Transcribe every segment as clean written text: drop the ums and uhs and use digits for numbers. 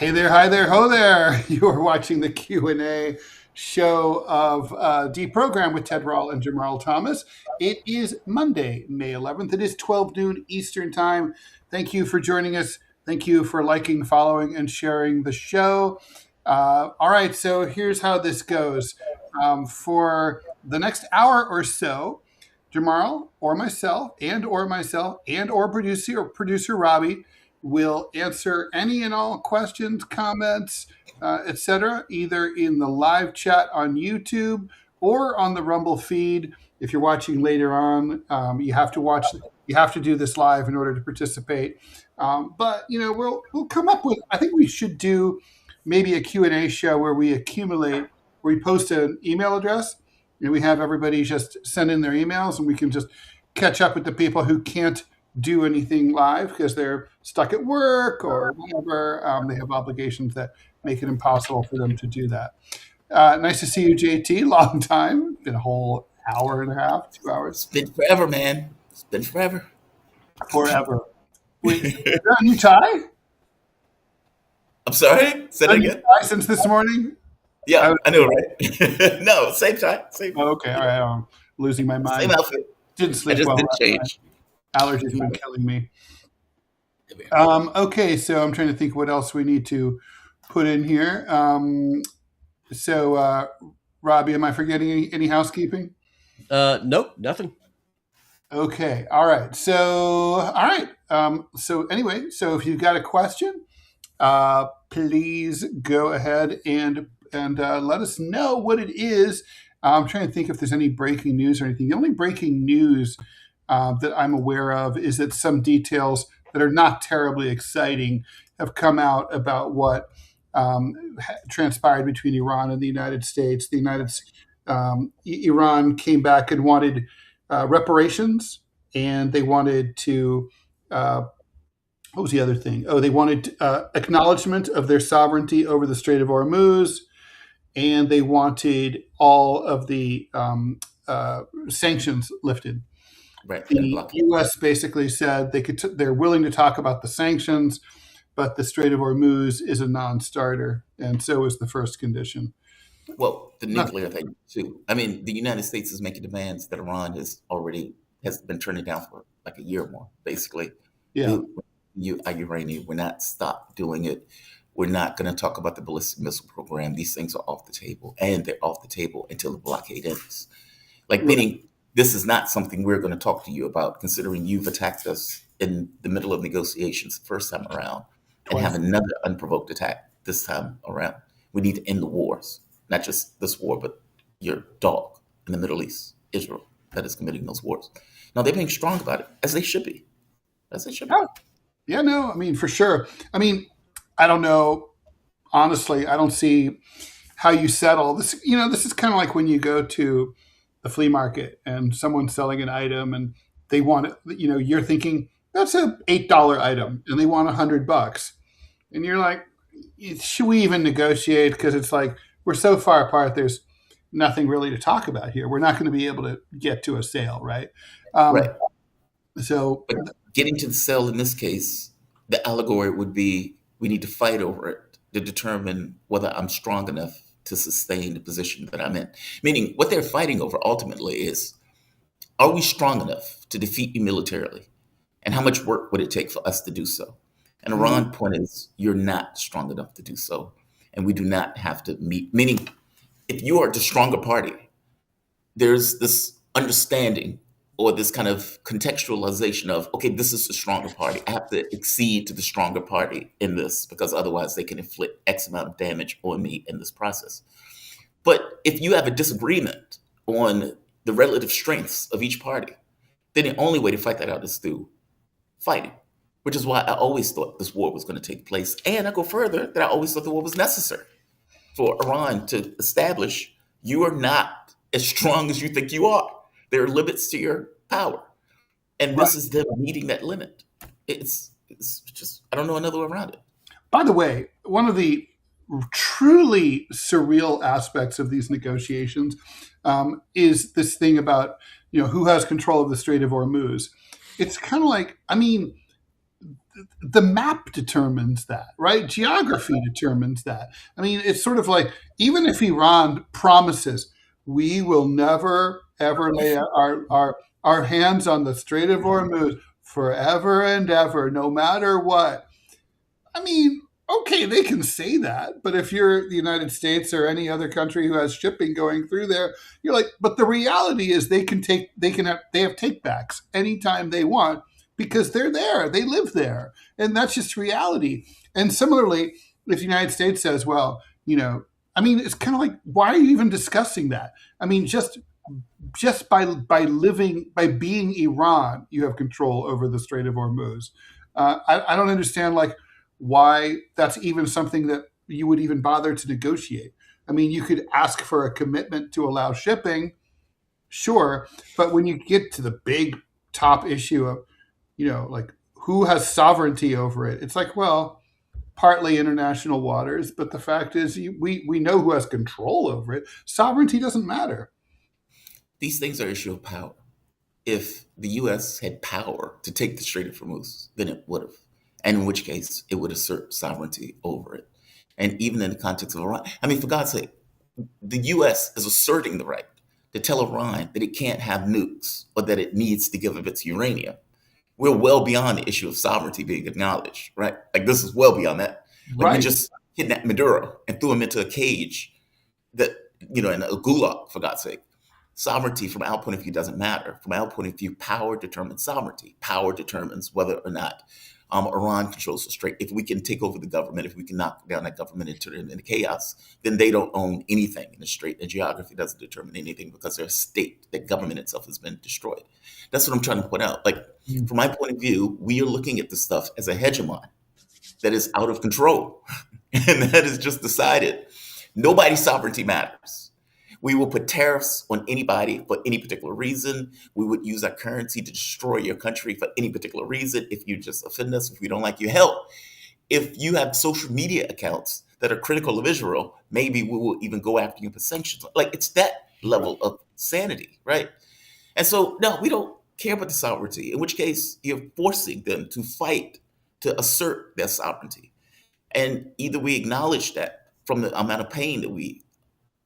Hey there, hi there, ho there. You are watching the Q&A show of DeProgram with Rall and Jamarl Thomas. It is Monday, May 11th. It is 12 noon Eastern Time. Thank you for joining us. Thank you for liking, following, and sharing the show. All right, so here's how this goes. For the next hour or so, Jamarl or myself and or producer Robbie will answer any and all questions, comments, etc., either in the live chat on YouTube or on the Rumble feed. If you're watching later on, you have to do this live in order to participate. But we'll come up with. I think we should do maybe a Q&A show where we post an email address and we have everybody just send in their emails, and we can just catch up with the people who can't do anything live because they're stuck at work or whatever. They have obligations that make it impossible for them to do that. Nice to see you, JT. Long time. Been a whole hour and a half, 2 hours. It's been forever, man. It's been forever. Forever. Wait, is that a new tie? I'm sorry? Say that again? Tie since this morning? Yeah, I know, right? No, same tie. Same. Oh, okay, all right. I'm losing my mind. Same outfit. Didn't sleep I just well. didn't change. Allergies have been killing me. Okay, so I'm trying to think what else we need to put in here. Robbie, am I forgetting any housekeeping? Nope, nothing. Okay, all right. So anyway, so if you've got a question, please go ahead and let us know what it is. I'm trying to think if there's any breaking news or anything. The only breaking news that I'm aware of is that some details that are not terribly exciting have come out about what transpired between Iran and the United States. Iran came back and wanted reparations, and they wanted to. What was the other thing? Oh, they wanted acknowledgement of their sovereignty over the Strait of Hormuz, and they wanted all of the sanctions lifted. Right. The U.S. basically said they're willing to talk about the sanctions, but the Strait of Hormuz is a non-starter, and so is the first condition. Well, the nuclear thing too. I mean, the United States is making demands that Iran has been turning down for like a year or more, basically. Yeah. Uranium, we're not stopped doing it. We're not going to talk about the ballistic missile program. These things are off the table, and they're off the table until the blockade ends. Meaning this is not something we're going to talk to you about, considering you've attacked us in the middle of negotiations the first time around and have another unprovoked attack this time around. We need to end the wars, not just this war, but your dog in the Middle East, Israel, that is committing those wars. Now, they're being strong about it, as they should be. Yeah, no, I mean, for sure. I mean, I don't know. Honestly, I don't see how you settle this. This is kind of like when you go to the flea market and someone's selling an item and they want it. You're thinking that's a $8 item and they want $100, and you're like, should we even negotiate? Because it's like we're so far apart. There's nothing really to talk about here. We're not going to be able to get to a sale, right? Right. So, but getting to the sale in this case, the allegory would be we need to fight over it to determine whether I'm strong enough to sustain the position that I'm in. Meaning what they're fighting over ultimately is, are we strong enough to defeat you militarily? And how much work would it take for us to do so? And Iran's point is, you're not strong enough to do so. And we do not have to meet. Meaning, if you are the stronger party, there's this understanding or this kind of contextualization of, okay, this is the stronger party. I have to accede to the stronger party in this because otherwise they can inflict X amount of damage on me in this process. But if you have a disagreement on the relative strengths of each party, then the only way to fight that out is through fighting, which is why I always thought this war was going to take place. And I go further, that I always thought the war was necessary for Iran to establish you are not as strong as you think you are. There are limits to your power. And this is them meeting that limit. It's just, I don't know another way around it. By the way, one of the truly surreal aspects of these negotiations is this thing about, who has control of the Strait of Hormuz. It's kind of like, the map determines that, right? Geography determines that. I mean, it's sort of like, even if Iran promises we will never ever lay our hands on the Strait of Hormuz forever and ever, no matter what. I mean, okay, they can say that, but if you're the United States or any other country who has shipping going through there, you're like, but the reality is they have takebacks anytime they want because they're there, they live there, and that's just reality. And similarly, if the United States says, well, I mean, it's kind of like, why are you even discussing that? I mean, just by being Iran, you have control over the Strait of Hormuz. I don't understand why that's even something that you would even bother to negotiate. I mean, you could ask for a commitment to allow shipping, sure, but when you get to the big top issue of, who has sovereignty over it, it's like, well, partly international waters, but the fact is we know who has control over it. Sovereignty doesn't matter. These things are issue of power. If the U.S. had power to take the Strait of Hormuz, then it would have. And in which case, it would assert sovereignty over it. And even in the context of Iran, I mean, for God's sake, the U.S. is asserting the right to tell Iran that it can't have nukes or that it needs to give up its uranium. We're well beyond the issue of sovereignty being acknowledged, right? Like, this is well beyond that. Like, we just kidnapped Maduro and threw him into a cage that, in a gulag, for God's sake. Sovereignty, from our point of view, doesn't matter. From our point of view, power determines sovereignty. Power determines whether or not Iran controls the strait. If we can take over the government, if we can knock down that government and turn it into chaos, then they don't own anything in the strait. And geography doesn't determine anything because they're a state. The government itself has been destroyed. That's what I'm trying to point out. Like, from my point of view, we are looking at this stuff as a hegemon that is out of control and that is just decided. Nobody's sovereignty matters. We will put tariffs on anybody for any particular reason. We would use our currency to destroy your country for any particular reason. If you just offend us, if we don't like you, hell, if you have social media accounts that are critical of Israel, maybe we will even go after you for sanctions. Like, it's that level of sanity, right? And so, no, we don't care about the sovereignty, in which case you're forcing them to fight to assert their sovereignty. And either we acknowledge that from the amount of pain that we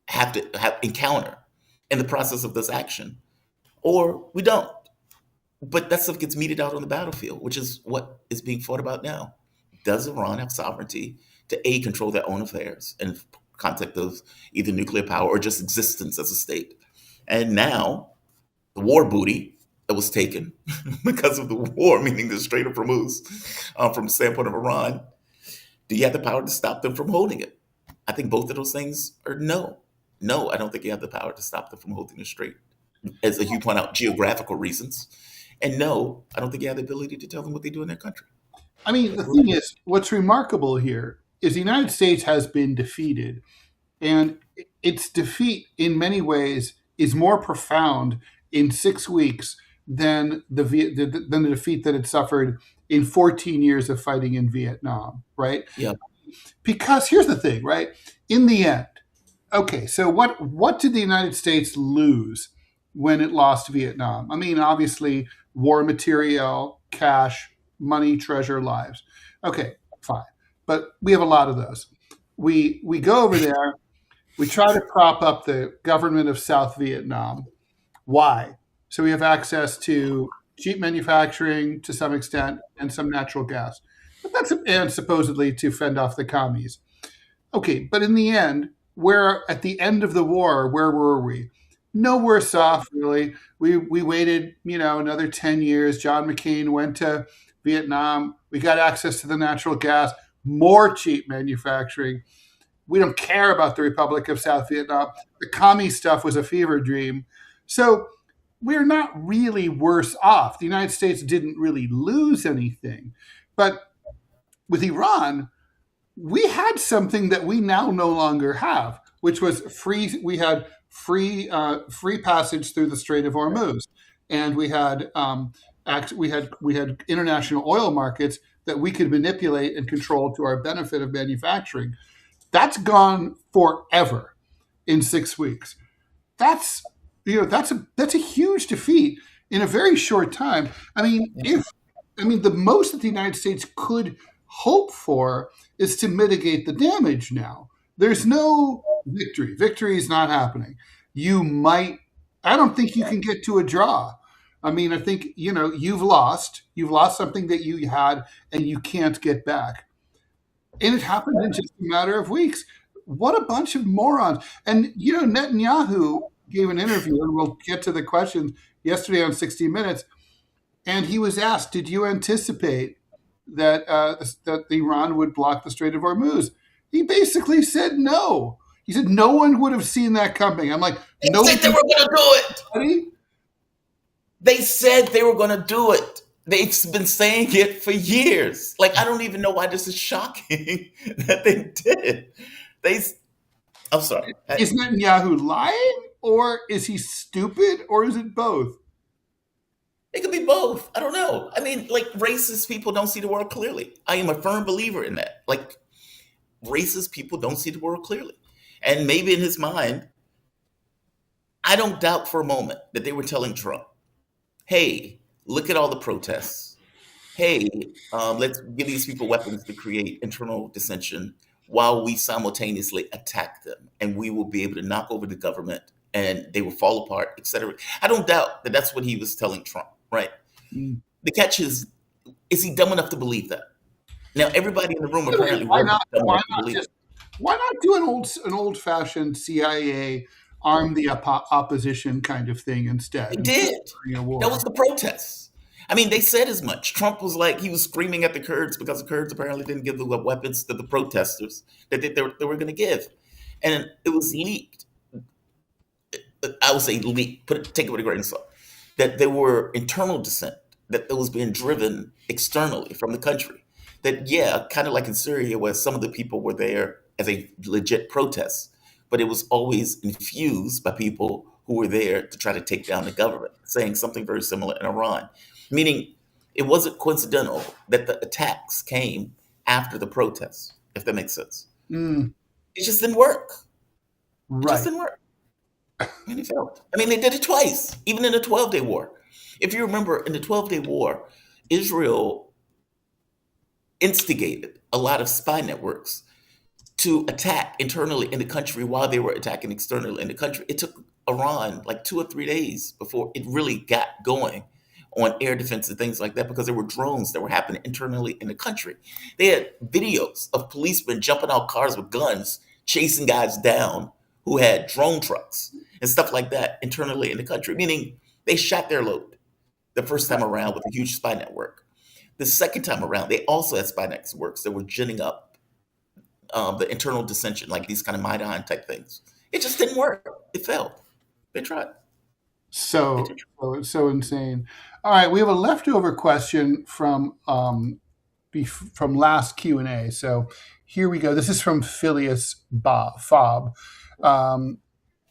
have to encounter in the process of this action, or we don't. But that stuff gets meted out on the battlefield, which is what is being fought about now. Does Iran have sovereignty to control their own affairs in context of either nuclear power or just existence as a state? And now the war booty that was taken because of the war, meaning the Strait of Hormuz, from the standpoint of Iran, do you have the power to stop them from holding it? I think both of those things are no. No, I don't think you have the power to stop them from holding the strait, as you point out, geographical reasons. And no, I don't think you have the ability to tell them what they do in their country. I mean, the thing is, what's remarkable here is the United States has been defeated, and its defeat in many ways is more profound in 6 weeks than the defeat that it suffered in 14 years of fighting in Vietnam, right? Yeah. Because here's the thing, right? In the end, okay, so what did the United States lose when it lost Vietnam? I mean, obviously, war material, cash, money, treasure, lives. Okay, fine. But we have a lot of those. We go over there, we try to prop up the government of South Vietnam. Why? So we have access to cheap manufacturing to some extent and some natural gas. And supposedly to fend off the commies. Okay, but in the end, at the end of the war, where were we? No worse off, really. We waited, another 10 years. John McCain went to Vietnam. We got access to the natural gas, more cheap manufacturing. We don't care about the Republic of South Vietnam. The commie stuff was a fever dream. So we're not really worse off. The United States didn't really lose anything. But with Iran, we had something that we now no longer have, which was free. We had free passage through the Strait of Hormuz, and we had international oil markets that we could manipulate and control to our benefit of manufacturing. That's gone forever in 6 weeks. That's a huge defeat in a very short time. I mean, I mean, the most that the United States could hope for is to mitigate the damage now. There's no victory. Victory is not happening. I don't think you can get to a draw. I mean, I think, you've lost. You've lost something that you had and you can't get back. And it happened in just a matter of weeks. What a bunch of morons. And, Netanyahu gave an interview, and we'll get to the questions yesterday on 60 Minutes. And he was asked, did you anticipate that Iran would block the Strait of Hormuz? He basically said no. He said no one would have seen that coming. I'm like, They said they were going to do it. Nobody? They said they were going to do it. They've been saying it for years. Like, I don't even know why this is shocking that they did it. I'm sorry. Is Netanyahu lying, or is he stupid, or is it both? It could be both. I don't know. I mean, like, racist people don't see the world clearly. I am a firm believer in that. Like, racist people don't see the world clearly. And maybe in his mind, I don't doubt for a moment that they were telling Trump, hey, look at all the protests. Hey, let's give these people weapons to create internal dissension while we simultaneously attack them. And we will be able to knock over the government and they will fall apart, et cetera. I don't doubt that that's what he was telling Trump, right? Mm. The catch is he dumb enough to believe that? Now, everybody in the room apparently Why wasn't not? dumb Why enough to not believe just? it. Why not do an old-fashioned CIA arm the opposition kind of thing instead? They did. During a war? That was the protests. I mean, they said as much. Trump was like, he was screaming at the Kurds because the Kurds apparently didn't give the weapons to the protesters that they were going to give. And it was leaked. I would say leaked, take it with a grain of salt, that there were internal dissent, that was being driven externally from the country. That, yeah, kind of like in Syria, where some of the people were there as a legit protest, but it was always infused by people who were there to try to take down the government, saying something very similar in Iran. Meaning, it wasn't coincidental that the attacks came after the protests, if that makes sense. Mm, It just didn't work. It right. just didn't work. And it failed. I mean, they did it twice, even in the 12-day war. If you remember, in the 12-day war, Israel instigated a lot of spy networks to attack internally in the country while they were attacking externally in the country. It took Iran like 2 or 3 days before it really got going on air defense and things like that, because there were drones that were happening internally in the country. They had videos of policemen jumping out cars with guns, chasing guys down who had drone trucks and stuff like that internally in the country, meaning they shot their load the first time around with a huge spy network. The second time around, they also had spy networks that were ginning up the internal dissension, like these kind of Maidan type things. It just didn't work. It failed. They tried. So insane. All right, we have a leftover question from last Q&A. So here we go. This is from Phileas Fob.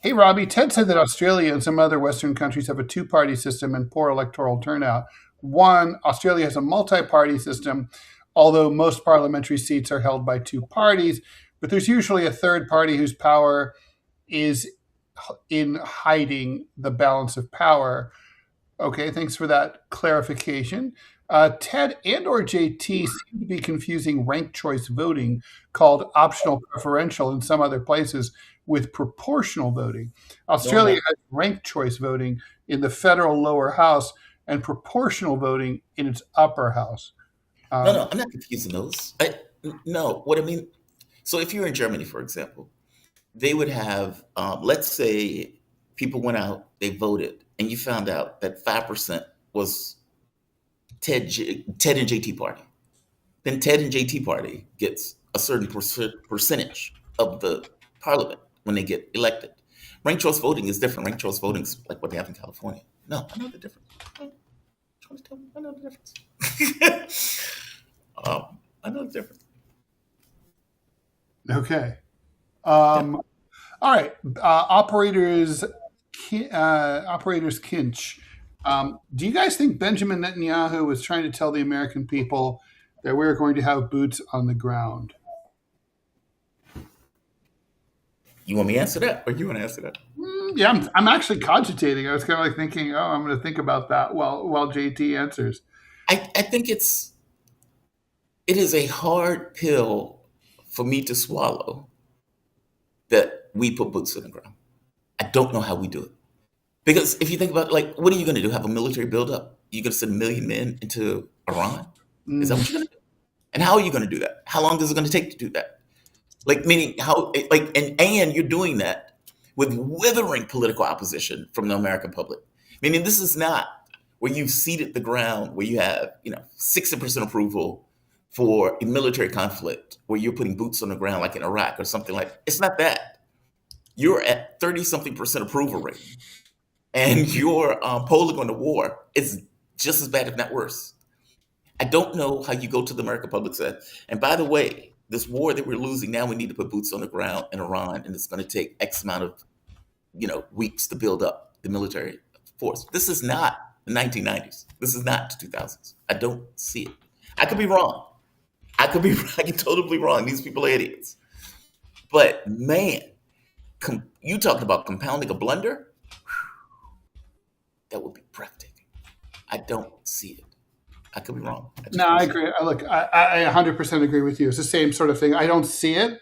Hey, Robbie, Ted said that Australia and some other Western countries have a two-party system and poor electoral turnout. One, Australia has a multi-party system, although most parliamentary seats are held by two parties, but there's usually a third party whose power is in hiding the balance of power. Okay, thanks for that clarification. Ted and or JT seem to be confusing ranked choice voting, called optional preferential in some other places, with proportional voting. Australia has ranked choice voting in the federal lower house and proportional voting in its upper house. No, I'm not confusing those. No, what I mean, so if you're in Germany, for example, they would have, let's say people went out, they voted, and you found out that 5% was Ted and JT party. Then Ted and JT party gets a certain percentage of the parliament when they get elected. Ranked choice voting is different. Ranked choice voting is like what they have in California. No, I know the difference. I know the difference. I know the difference. Okay. All right. Operators Kinch. Do you guys think Benjamin Netanyahu was trying to tell the American people that we're going to have boots on the ground? You want me to answer that, or you want to answer that? Yeah, I'm actually cogitating. I was kind of like thinking, I'm going to think about that while JT answers. I think it is a hard pill for me to swallow that we put boots on the ground. I don't know how we do it. Because if you think about like, what are you going to do? Have a military buildup? You're going to send 1 million men into Iran? Is that what you're going to do? And how are you going to do that? How long is it going to take to do that? Like, meaning how, like, and you're doing that with withering political opposition from the American public. Meaning this is not where you've seeded the ground, where you have, 60% approval for a military conflict, where you're putting boots on the ground like in Iraq or something like that. It's not that. You're at 30 something percent approval rate. And your polling on the war is just as bad, if not worse. I don't know how you go to the American public and say, and by the way, this war that we're losing, now we need to put boots on the ground in Iran, and it's going to take X amount of, weeks to build up the military force. This is not the 1990s. This is not the 2000s. I don't see it. I could be wrong. I could totally be wrong. These people are idiots. But man, you talking about compounding a blunder? That would be breathtaking. I don't see it. I could be wrong. No, I agree. Look, I 100% agree with you. It's the same sort of thing. I don't see it.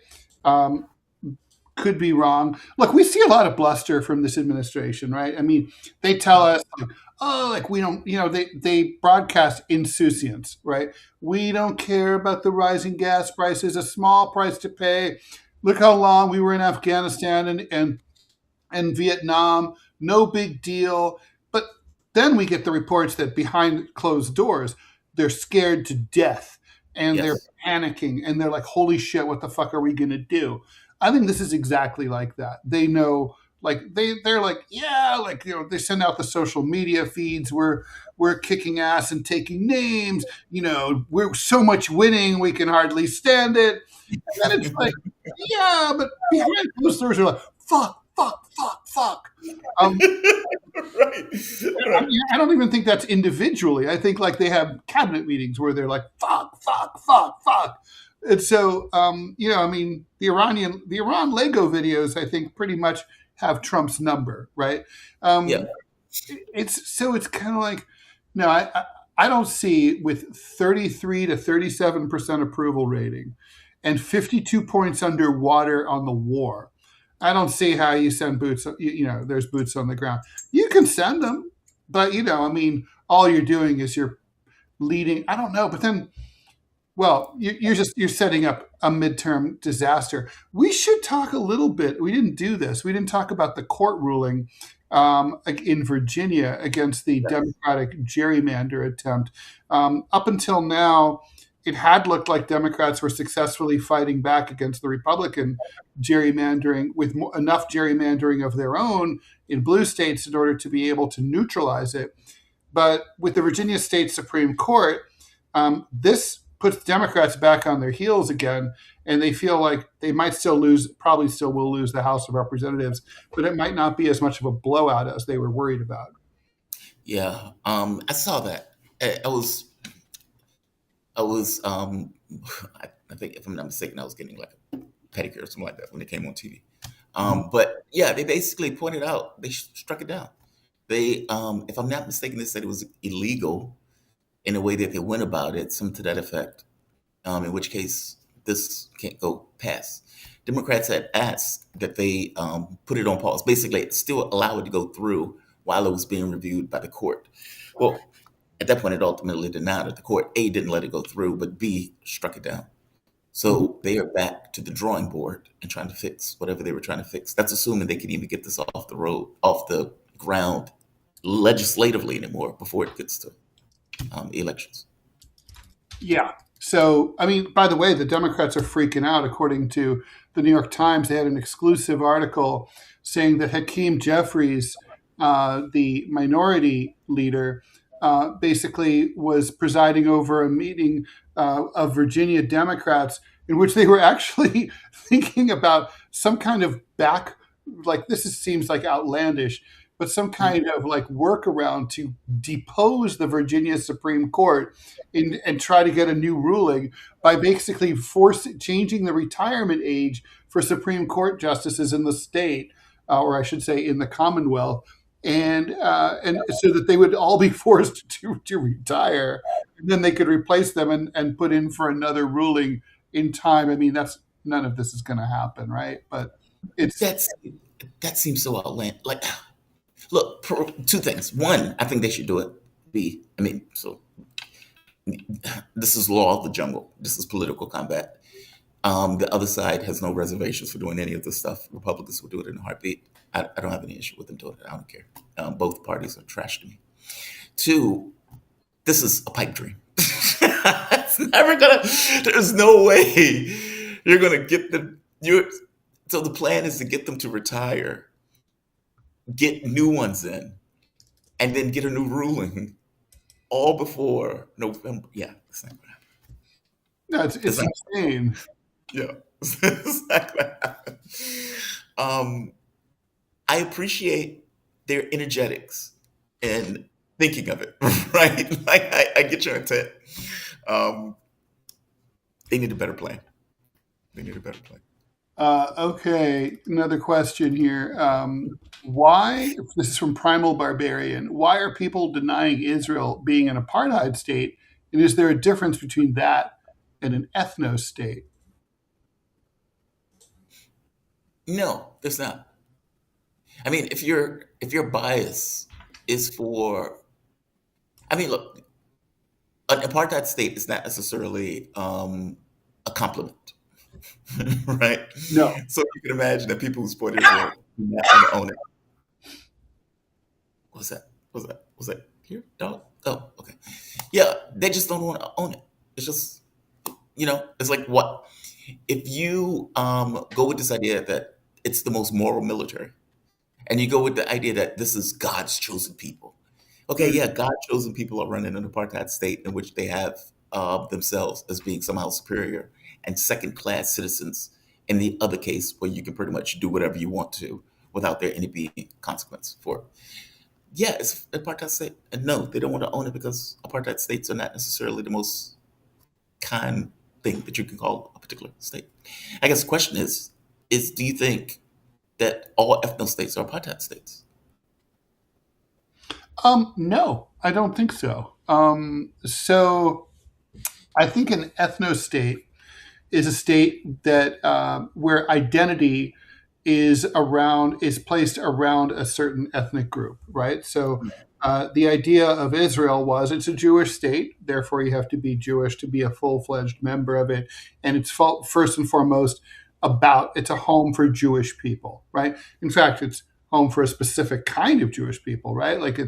Could be wrong. Look, we see a lot of bluster from this administration, right? I mean, they tell us, we don't, they broadcast insouciance, right? We don't care about the rising gas prices, a small price to pay. Look how long we were in Afghanistan and Vietnam. No big deal. But then we get the reports that behind closed doors, they're scared to death and They're panicking and they're like, holy shit, what the fuck are we going to do? I think this is exactly like that. They know, like, they're like, yeah, like, they send out the social media feeds. We're kicking ass and taking names. We're so much winning, we can hardly stand it. And then it's like, yeah, but behind closed doors, are like, fuck. Right. I don't even think that's individually. I think like they have cabinet meetings where they're like, fuck. And so, the Iran Lego videos, I think pretty much have Trump's number, right? It's kind of like, no, I don't see with 33 to 37% approval rating and 52 points underwater on the war. I don't see how you send boots, there's boots on the ground. You can send them, but, all you're doing is you're leading. I don't know, but then, well, you're setting up a midterm disaster. We should talk a little bit. We didn't do this. We didn't talk about the court ruling in Virginia against the Democratic gerrymander attempt. Up until now, it had looked like Democrats were successfully fighting back against the Republican gerrymandering with enough gerrymandering of their own in blue states in order to be able to neutralize it. But with the Virginia State Supreme Court, this puts Democrats back on their heels again, and they feel like they might still lose, probably still will lose the House of Representatives, but it might not be as much of a blowout as they were worried about. Yeah, I saw that. I think if I'm not mistaken, I was getting like a pedicure or something like that when it came on TV. But yeah, they basically pointed out, they struck it down. They, if I'm not mistaken, they said it was illegal in a way that they went about it, something to that effect. In which case, this can't go past. Democrats had asked that they put it on pause, basically still allow it to go through while it was being reviewed by the court. Well, at that point, it ultimately denied it. The court, A, didn't let it go through, but B, struck it down. So they are back to the drawing board and trying to fix whatever they were trying to fix. That's assuming they can even get this off the ground legislatively anymore before it gets to elections. Yeah. So, by the way, the Democrats are freaking out. According to the New York Times, they had an exclusive article saying that Hakeem Jeffries, the minority leader, basically was presiding over a meeting of Virginia Democrats in which they were actually thinking about some kind of seems like outlandish, but some kind of like workaround to depose the Virginia Supreme Court and try to get a new ruling by basically changing the retirement age for Supreme Court justices in the state, or I should say in the Commonwealth. And so that they would all be forced to retire. then they could replace them and put in for another ruling in time. I mean, that's none of this is going to happen, right? But it's That's that seems so outlandish. Like, look, two things. One, I think they should do it. B, I mean, so this is law of the jungle. This is political combat. The other side has no reservations for doing any of this stuff. Republicans will do it in a heartbeat. I don't have any issue with them doing it. I don't care. Both parties are trash to me. Two, this is a pipe dream. It's never gonna. There's no way you're gonna get them. So the plan is to get them to retire, get new ones in, and then get a new ruling all before November. Yeah, it's not gonna happen. no, it's It's not. insane. Yeah, it's not gonna happen. Um, I appreciate their energetics and thinking of it, right? Like I get your intent. Um, they need a better plan. They need a better plan. Okay, another question here. Why, this is from Primal Barbarian, why are people denying Israel being an apartheid state? And is there a difference between that and an ethno state? No, there's not. I mean, if your bias is for, I mean, look, an apartheid state is not necessarily a compliment, right? No. So you can imagine that people who support Israel do not want to own it. What's that? Was that here? Dog? Oh, okay. Yeah, they just don't want to own it. It's just, it's like what if you go with this idea that it's the most moral military, and you go with the idea that this is God's chosen people. Okay, Mm. yeah, God's chosen people are running an apartheid state in which they have themselves as being somehow superior and second class citizens. In the other case, where you can pretty much do whatever you want to without there any being consequence for it. Yeah, it's an apartheid state. And no, they don't want to own it because apartheid states are not necessarily the most kind thing that you can call a particular state. I guess the question is do you think that all ethnostates are apartheid states? No, I don't think so. So I think an ethno state is a state that where identity is placed around a certain ethnic group, right? So the idea of Israel was it's a Jewish state, therefore you have to be Jewish to be a full-fledged member of it, and it's first and foremost it's a home for Jewish people, right? In fact, it's home for a specific kind of Jewish people, right? Like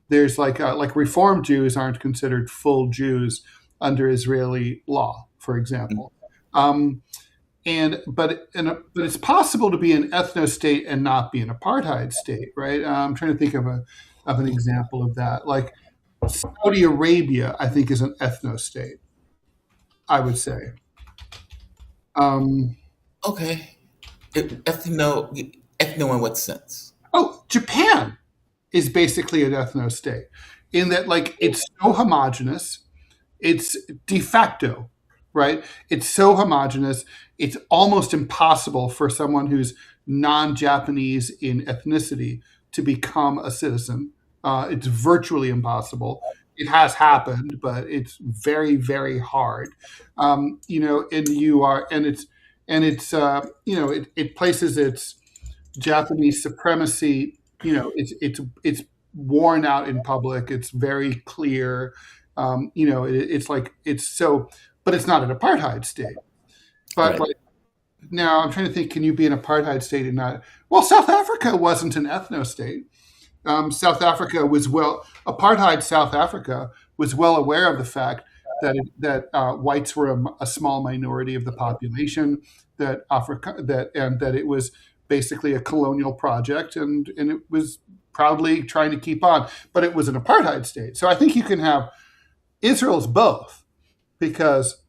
there's like Reform Jews aren't considered full Jews under Israeli law, for example. But it's possible to be an ethno state and not be an apartheid state, right? I'm trying to think of an example of that. Like Saudi Arabia, I think is an ethno state. I would say. Okay. Ethno in what sense? Japan is basically an ethno state in that like it's so homogenous, it's de facto, right? It's so homogenous, it's almost impossible for someone who's non-Japanese in ethnicity to become a citizen. It's virtually impossible. It has happened, but it's very, very hard. And it places its Japanese supremacy. It's worn out in public. It's very clear. But it's not an apartheid state. But Right. like now, I'm trying to think: can you be an apartheid state and not? Well, South Africa wasn't an ethno state. Apartheid South Africa was well aware of the fact that whites were a small minority of the population, that it was basically a colonial project, and it was proudly trying to keep on. But it was an apartheid state. So I think you can have Israel's both because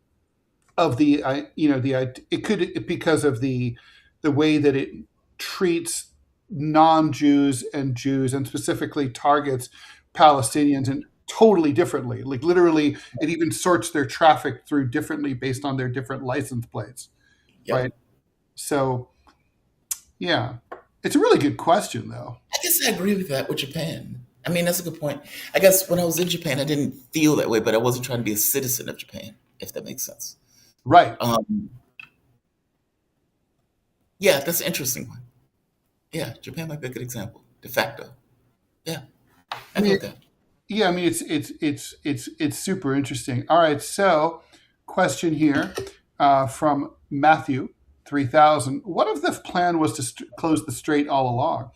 of because of the way that it treats non-Jews and Jews, and specifically targets Palestinians and totally differently. Like literally, it even sorts their traffic through differently based on their different license plates, Yep. right? So, yeah, it's a really good question, though. I guess I agree with that with Japan. I mean, that's a good point. I guess when I was in Japan, I didn't feel that way, but I wasn't trying to be a citizen of Japan, if that makes sense. Right. Um, yeah, that's an interesting one. Yeah, Japan might be a good example. De facto. Yeah, I I mean, feel that. yeah, I mean it's super interesting. All right, so question here from Matthew 3000. What if the plan was to close the strait all along?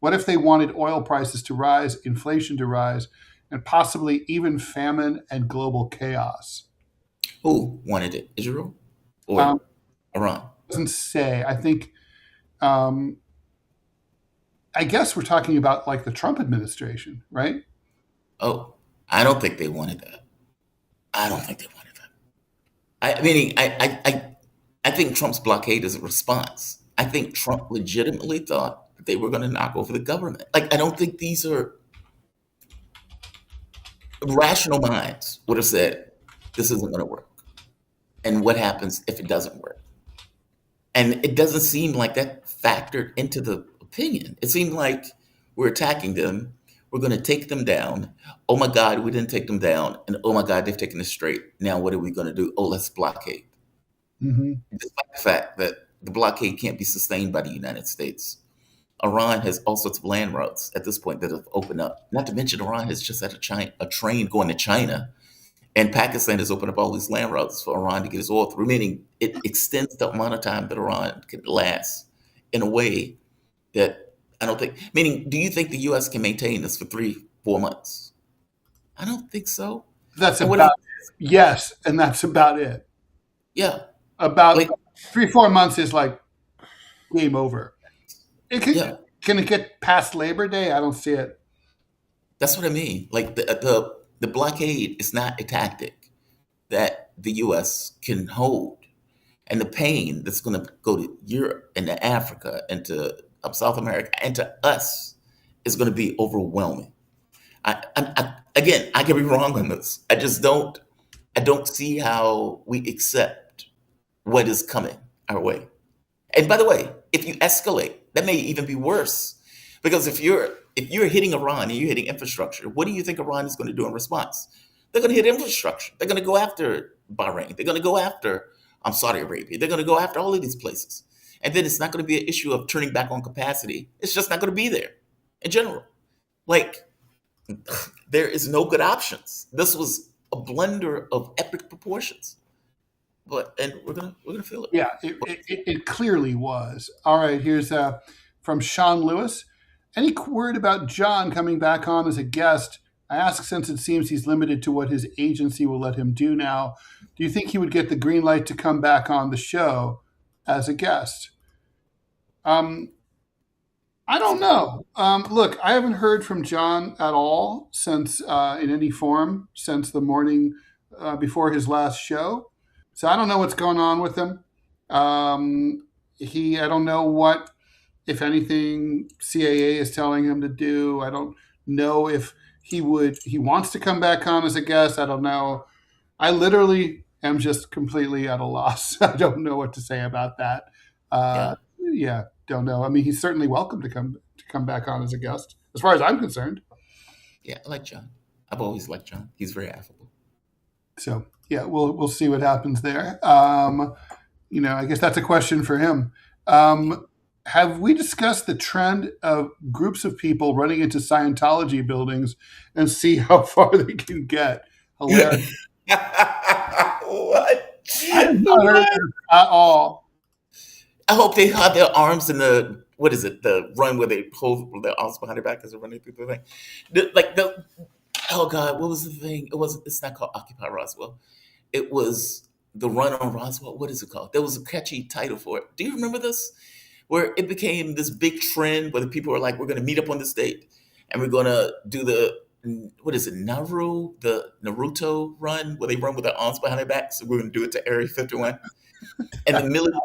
What if they wanted oil prices to rise, inflation to rise, and possibly even famine and global chaos? Who wanted it? Israel or Um, Iran? doesn't say. Um, I guess we're talking about like the Trump administration, right? Oh, I don't think they wanted that. I don't think they wanted that. I think Trump's blockade is a response. I think Trump legitimately thought that they were going to knock over the government. Like, I don't think these are rational minds would have said, this isn't going to work. And what happens if it doesn't work? And it doesn't seem like that factored into the opinion. It seemed like we're attacking them. We're going to take them down. Oh my God, we didn't take them down. And oh my God, they've taken us straight. Now, what are we going to do? Oh, let's blockade. Mm-hmm. Despite the fact that the blockade can't be sustained by the United States. Iran has all sorts of land routes at this point that have opened up. Not to mention, Iran has just had a train going to China, and Pakistan has opened up all these land routes for Iran to get its oil through, meaning it extends the amount of time that Iran can last in a way that I don't think, meaning, do you think the US can maintain this for 3, 4 months? I don't think so. That's And what is, about yes, and that's about it. yeah, About like, 3 4 months is like game over. It yeah, can it get past Labor Day? I don't see it. that's what I mean. Like, the blockade is not a tactic that the US can hold. And the pain that's going to go to Europe and to Africa and to South America and to us is going to be overwhelming. Again, I could be wrong on this. I just don't. I don't see how we accept what is coming our way. And by the way, if you escalate, that may even be worse, because if you're hitting Iran and you're hitting infrastructure, what do you think Iran is going to do in response? They're going to hit infrastructure. They're going to go after Bahrain. They're going to go after Saudi Arabia. They're going to go after all of these places, and then it's not going to be an issue of turning back on capacity. It's just not going to be there in general. Like, there is no good options. This was a blunder of epic proportions, but and we're gonna feel it. Yeah, it clearly was. All right, here's from Sean Lewis. Any word about John coming back on as a guest? I ask since it seems he's limited to what his agency will let him do now. Do you think he would get the green light to come back on the show as a guest? Um, I don't know. Look, I haven't heard from John at all since, in any form, since the morning before his last show. So I don't know what's going on with him. I don't know what, if anything, CAA is telling him to do. I don't know if he wants to come back on as a guest. I don't know. I literally am just completely at a loss. I don't know what to say about that. Yeah, Yeah, don't know. I mean, he's certainly welcome to come back on as a guest, as far as I'm concerned. yeah, I like John. I've always liked John. He's very affable. So yeah, we'll see what happens there. I guess that's a question for him. Have we discussed the trend of groups of people running into Scientology buildings and see how far they can get? Hilarious. What? I have not heard What? this at all. I hope they have their arms in the what is it? The run where they hold their arms behind their back as they're running through the thing. Oh God, what was the thing? It wasn't. It's not called Occupy Roswell. It was the Run on Roswell. What is it called? There was a catchy title for it. Do you remember this? Where it became this big trend where the people were like, "We're going to meet up on this date, and we're going to do the what is it, the Naruto run, where they run with their arms behind their backs. So we're going to do it to Area 51." And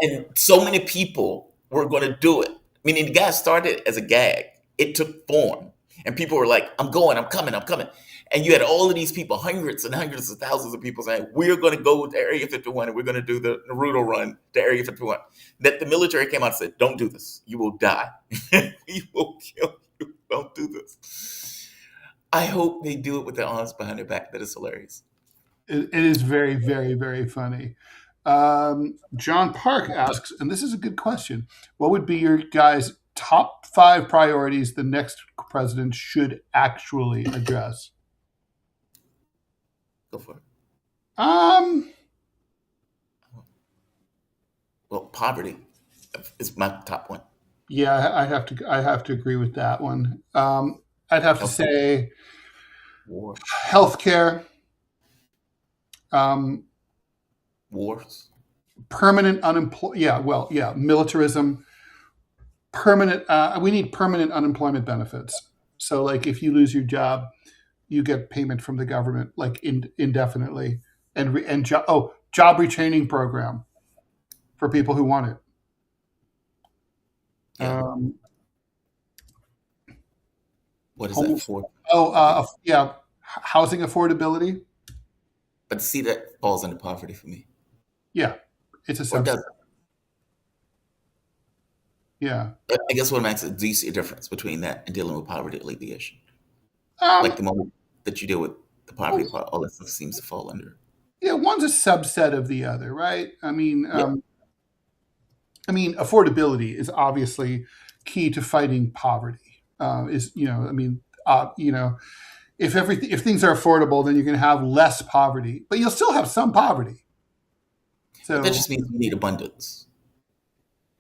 and so many people were going to do it. Meaning, the guy started as a gag. It took form, and people were like, "I'm going, I'm coming, I'm coming." And you had all of these people, hundreds and hundreds of thousands of people saying, "We're going to go to Area 51 and we're going to do the Naruto run to Area 51." That the military came out and said, "Don't do this. You will die. We will kill you. Don't do this." I hope they do it with their arms behind their back. That is hilarious. It is very, very, very funny. John Park asks, and this is a good question: what would be your guys' top 5 priorities the next president should actually address? Go for it. Um, Well, poverty is my top one. yeah, I have to agree with that one. I'd have to Healthcare, say war, healthcare, um, wars. permanent unemployment. Yeah, well, yeah, militarism, permanent. We need permanent unemployment benefits. So, like, if you lose your job, you get payment from the government, like indefinitely, job retraining program for people who want it. Yeah. Um, What is home, that for? yeah, housing affordability. But see, that falls under poverty for me. Yeah, it's a Or subset. does Yeah. it? I guess what I'm asking, do you see a difference between that and dealing with poverty alleviation? Like Um, the moment that you deal with the poverty part, all that stuff seems to fall under. yeah, one's a subset of the other, right? Yeah. I mean, affordability is obviously key to fighting poverty. If things are affordable, then you're going to have less poverty, but you'll still have some poverty. But that So, just means you need abundance.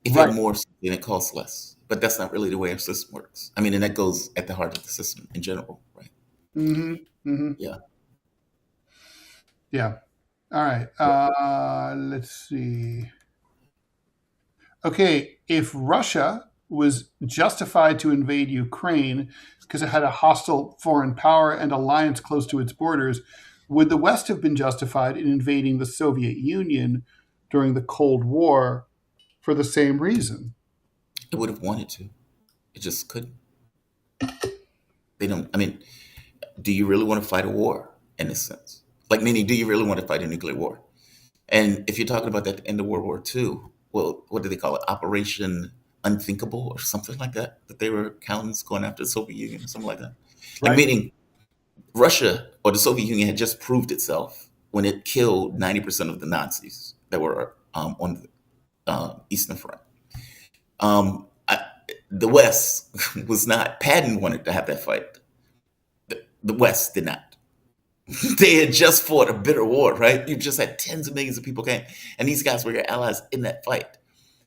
If you right. have more, then it costs less. But that's not really the way our system works. I mean, and that goes at the heart of the system in general, right? Mm-hmm. Mm-hmm. Yeah. Yeah. All right. Let's see. Okay, if Russia was justified to invade Ukraine because it had a hostile foreign power and alliance close to its borders, would the West have been justified in invading the Soviet Union during the Cold War for the same reason? It would have wanted to. It just couldn't. They don't, I mean, do you really want to fight a war in this sense? Like, meaning, do you really want to fight a nuclear war? And if you're talking about that at the end of World War II, well, what do they call it? Operation Unthinkable or something like that? That they were counting going after the Soviet Union or something like that. Like, Right. meaning Russia or the Soviet Union had just proved itself when it killed 90% of the Nazis that were on the Eastern Front. The West was not, Patton wanted to have that fight. The West did not. They had just fought a bitter war, right? You just had tens of millions of people came, and these guys were your allies in that fight.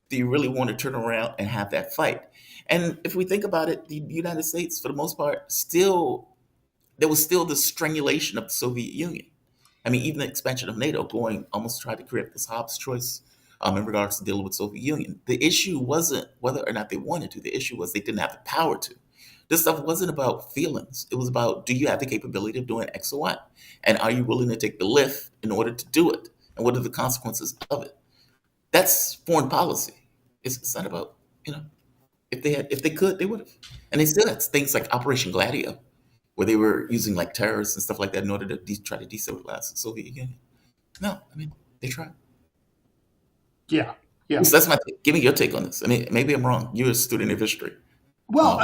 Do you really want to turn around and have that fight? And if we think about it, the United States, for the most part, there was still the strangulation of the Soviet Union. I mean, even the expansion of NATO going almost tried to create this Hobbes choice in regards to dealing with Soviet Union. The issue wasn't whether or not they wanted to. The issue was they didn't have the power to. This stuff wasn't about feelings. It was about, do you have the capability of doing X or Y? And are you willing to take the lift in order to do it? And what are the consequences of it? That's foreign policy. It's not about, if they could, they would have. And they still had things like Operation Gladio, where they were using like terrorists and stuff like that in order to try to destabilize the Soviet Union. No, I mean, they tried. Yeah. Yeah. So that's my take. Give me your take on this. I mean, maybe I'm wrong. You're a student of history. Well,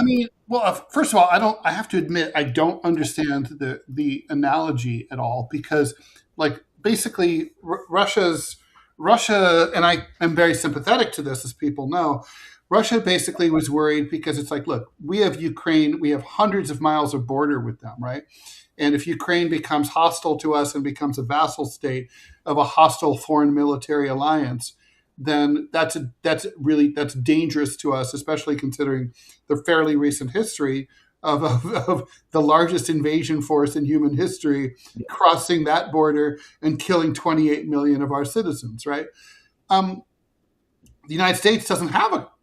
first of all, I have to admit, I don't understand the analogy at all because, like, basically, Russia, and I am very sympathetic to this, as people know. Russia basically was worried because it's like, look, we have Ukraine, we have hundreds of miles of border with them, right? And if Ukraine becomes hostile to us and becomes a vassal state of a hostile foreign military alliance, then that's dangerous to us, especially considering the fairly recent history of the largest invasion force in human history crossing that border and killing 28 million of our citizens, right? The United States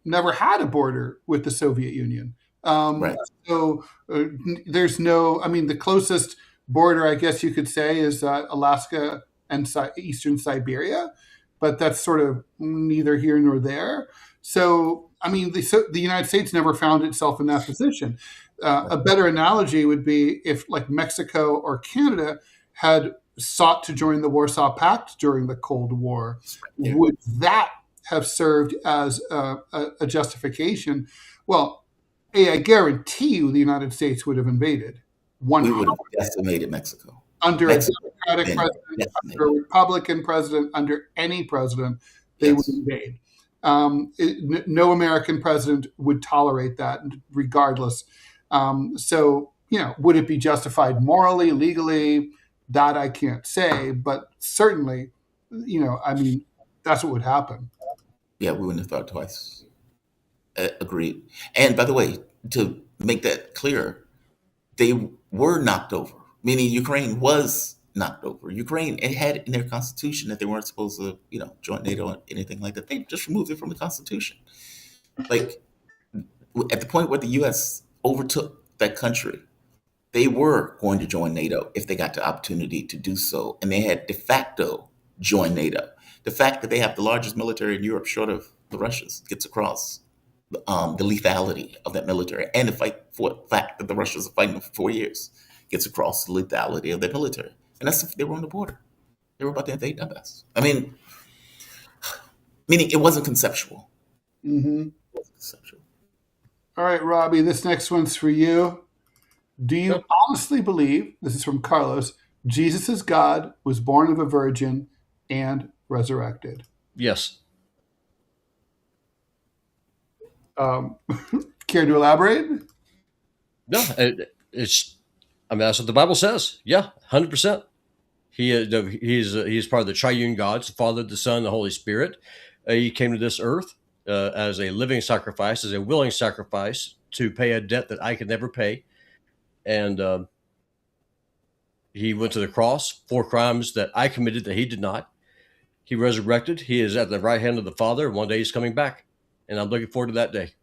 never had a border with the Soviet Union. Right. So there's the closest border, I guess you could say, is Alaska and Eastern Siberia, but that's sort of neither here nor there. So, the United States never found itself in that position. A better analogy would be if, like, Mexico or Canada had sought to join the Warsaw Pact during the Cold War. Yeah. Would that have served as a justification? Well, I guarantee you the United States would have invaded, One we would have decimated Mexico. under Mexico a Democratic been president, decimated. under a Republican president, under any president, they would invade. No American president would tolerate that, regardless. So, would it be justified morally, legally? That I can't say, but certainly, that's what would happen. Yeah, we wouldn't have thought twice. Agreed. And by the way, to make that clear, they were knocked over, meaning Ukraine was knocked over. Ukraine, it had in their constitution that they weren't supposed to, join NATO or anything like that. They just removed it from the constitution. Like, at the point where the U.S. overtook that country, they were going to join NATO if they got the opportunity to do so. And they had de facto joined NATO. The fact that they have the largest military in Europe, short of the Russians, gets across the lethality of that military, and the fact that the Russians are fighting for 4 years gets across the lethality of their military. And that's if they were on the border. They were about to invade Donbass. Meaning it wasn't conceptual. Mm-hmm. It wasn't conceptual. All right, Robbie, this next one's for you. Do you honestly believe, this is from Carlos, Jesus is God, was born of a virgin, and resurrected? Yes. Care to elaborate? No, that's what the Bible says. Yeah, 100%. He's part of the triune gods, the Father, the Son, the Holy Spirit. He came to this earth as a living sacrifice, as a willing sacrifice to pay a debt that I could never pay. And he went to the cross for crimes that I committed that he did not. He resurrected. He is at the right hand of the Father. And one day he's coming back. And I'm looking forward to that day.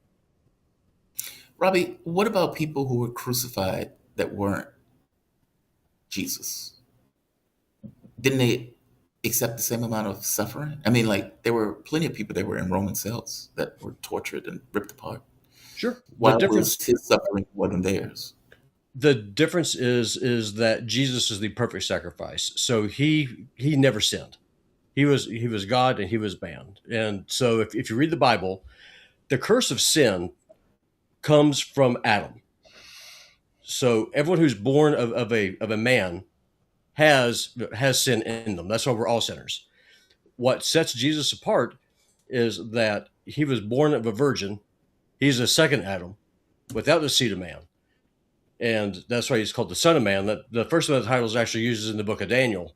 Robbie, what about people who were crucified that weren't Jesus? Didn't they accept the same amount of suffering? I mean, there were plenty of people that were in Roman cells that were tortured and ripped apart. Sure. Why was his suffering more than theirs? The difference is that Jesus is the perfect sacrifice. So he never sinned. He was God and he was man. And so if you read the Bible, the curse of sin comes from Adam. So everyone who's born of a man has sin in them. That's why we're all sinners. What sets Jesus apart is that he was born of a virgin. He's a second Adam without the seed of man. And that's why he's called the Son of Man. That the first of the titles actually uses in the book of Daniel.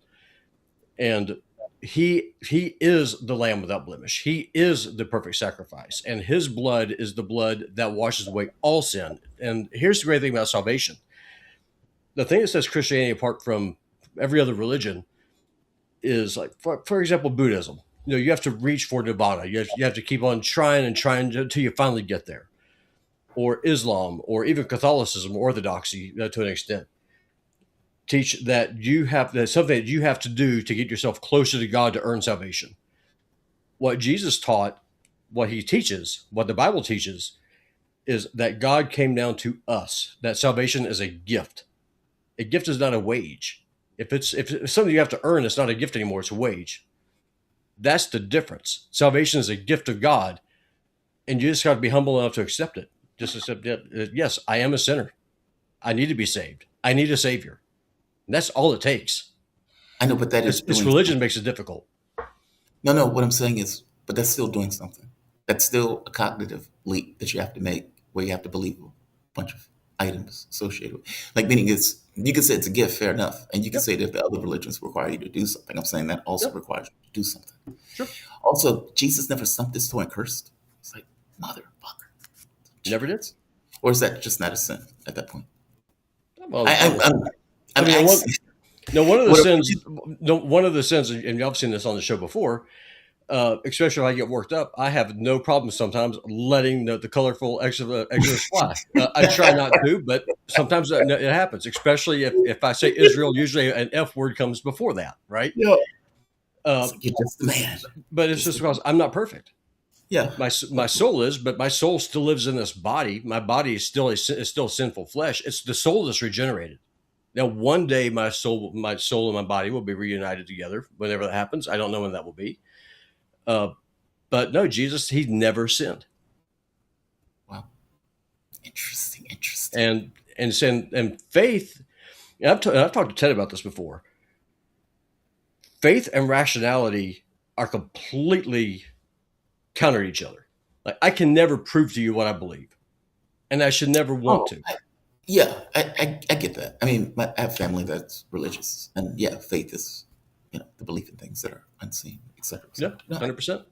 And he is the Lamb without blemish. He is the perfect sacrifice. And his blood is the blood that washes away all sin. And here's the great thing about salvation. The thing that sets Christianity apart from every other religion is, like, for example, Buddhism. You have to reach for nirvana. You have to keep on trying until you finally get there. Or Islam, or even Catholicism, or Orthodoxy, to an extent, teach that that's something that you have to do to get yourself closer to God to earn salvation. What Jesus taught, what he teaches, what the Bible teaches, is that God came down to us. That salvation is a gift. A gift is not a wage. If it's something you have to earn, it's not a gift anymore. It's a wage. That's the difference. Salvation is a gift of God, and you just got to be humble enough to accept it. Just accept that, yes, I am a sinner. I need to be saved. I need a savior. And that's all it takes. I know, but this religion makes it difficult. No, what I'm saying is, but that's still doing something. That's still a cognitive leap that you have to make, where you have to believe a bunch of items associated with. Meaning you can say it's a gift, fair enough. And you can say that the other religions require you to do something. I'm saying that also requires you to do something. Sure. Also, Jesus never stumped his toe and cursed. It's like, motherfucker. Never did? Or is that just not a sin at that point? Well, one of the sins, and y'all have seen this on the show before, especially if I get worked up, I have no problem sometimes letting the colorful extra fly. I try not to, but sometimes it happens, especially if I say Israel, usually an F word comes before that, right? Yeah. You're just a man. But it's just because I'm not perfect. Yeah, my soul is, but my soul still lives in this body. My body is still sinful flesh. It's the soul that's regenerated. Now, one day, my soul and my body will be reunited together. Whenever that happens, I don't know when that will be. But no, Jesus, he never sinned. Wow, interesting. And faith And I've talked to Ted about this before. Faith and rationality are completely counter each other. Like, I can never prove to you what I believe, and I should never want to. I get that. I mean, I have family that's religious, and yeah, faith is, the belief in things that are unseen, etc. Yeah, 100%.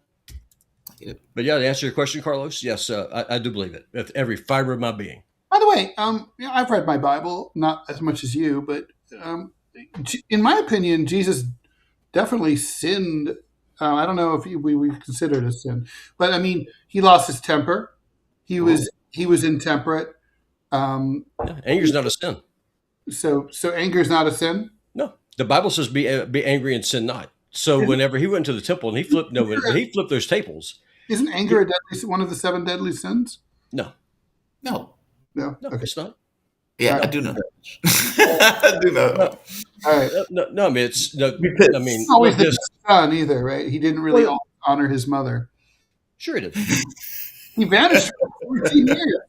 I get it. But yeah, to answer your question, Carlos, yes, I do believe it with every fiber of my being. By the way, I've read my Bible, not as much as you, but in my opinion, Jesus definitely sinned. I don't know if we consider it a sin, but I mean, he lost his temper. He was intemperate. Anger's not a sin. So anger is not a sin. No, the Bible says be angry and sin not. So whenever he went to the temple and he flipped those tables, isn't anger one of the 7 deadly sins? No. Okay. It's not. Yeah, I do know that. I do know that. All right. No, I mean, it's no. I mean, it's always the son either, right? He didn't really honor his mother. Sure, he did. He vanished for 14 years.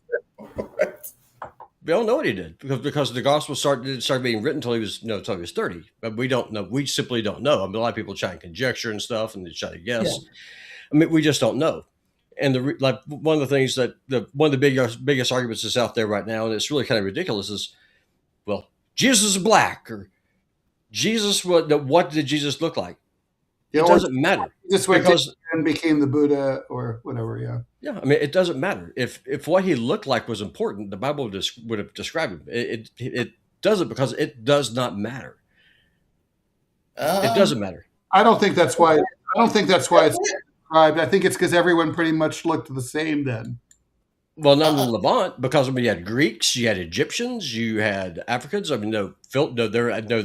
We don't know what he did because the gospel didn't start being written until he was 30. But we don't know. We simply don't know. I mean, a lot of people try and conjecture and stuff, and they try to guess. Yeah. I mean, we just don't know. And one of the things one of the biggest arguments that's out there right now, and it's really kind of ridiculous, is, well, Jesus is black, or Jesus. What did Jesus look like? It doesn't matter. Just because and became the Buddha or whatever. Yeah. Yeah, I mean, it doesn't matter if what he looked like was important. The Bible would have described him. It doesn't, because it does not matter. It doesn't matter. I don't think that's why. it's described. I think it's because everyone pretty much looked the same then. Well, not in the Levant, because you had Greeks, you had Egyptians, you had Africans. I mean, the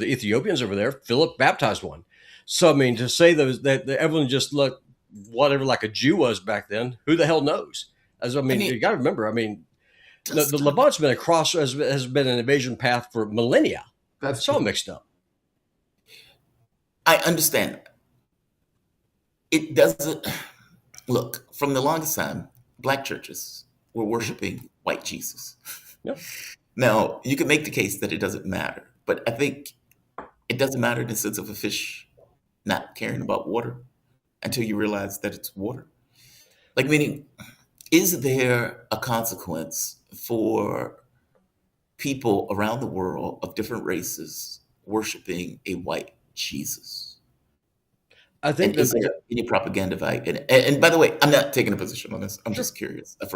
Ethiopians over there. Philip baptized one. So I mean, to say that everyone just looked whatever like a Jew was back then, who the hell knows? You got to remember. I mean, the Levant's been has been an invasion path for millennia. That's all mixed up. I understand. It doesn't look, from the longest time, black churches were worshiping white Jesus. Yep. Now, you can make the case that it doesn't matter, but I think it doesn't matter in the sense of a fish not caring about water until you realize that it's water. Like, meaning, is there a consequence for people around the world of different races worshiping a white Jesus? I think is there any propaganda value in it? And by the way, I'm not taking a position on this. I'm just curious. I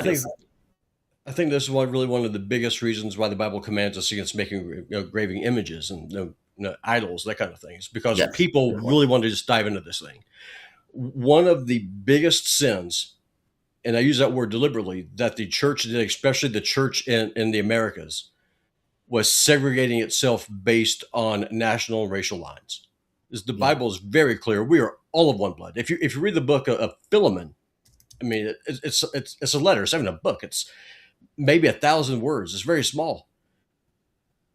think this is one of the biggest reasons why the Bible commands us against making graving images and idols, that kind of thing. It's because people really want to just dive into this thing. One of the biggest sins, and I use that word deliberately, that the church did, especially the church in the Americas, was segregating itself based on national and racial lines. The Bible is very clear. We are all of one blood. If you read the book of Philemon, I mean, it's a letter. It's not even a book. It's maybe 1,000 words. It's very small.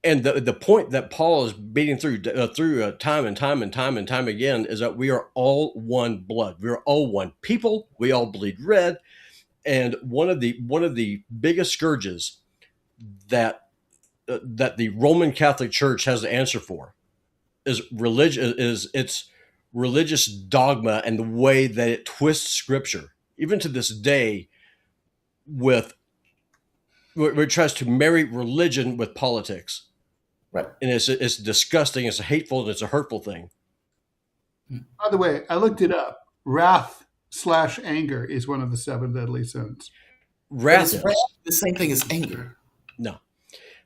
And the point that Paul is beating through time and time again is that we are all one blood. We are all one people. We all bleed red. And one of the biggest scourges that the Roman Catholic Church has to answer for is its religious dogma and the way that it twists Scripture, even to this day, where it tries to marry religion with politics. Right. And it's disgusting, it's a hateful, and it's a hurtful thing. By the way, I looked it up. Wrath/anger is one of the 7 deadly sins. Wrath is the same thing as anger. No.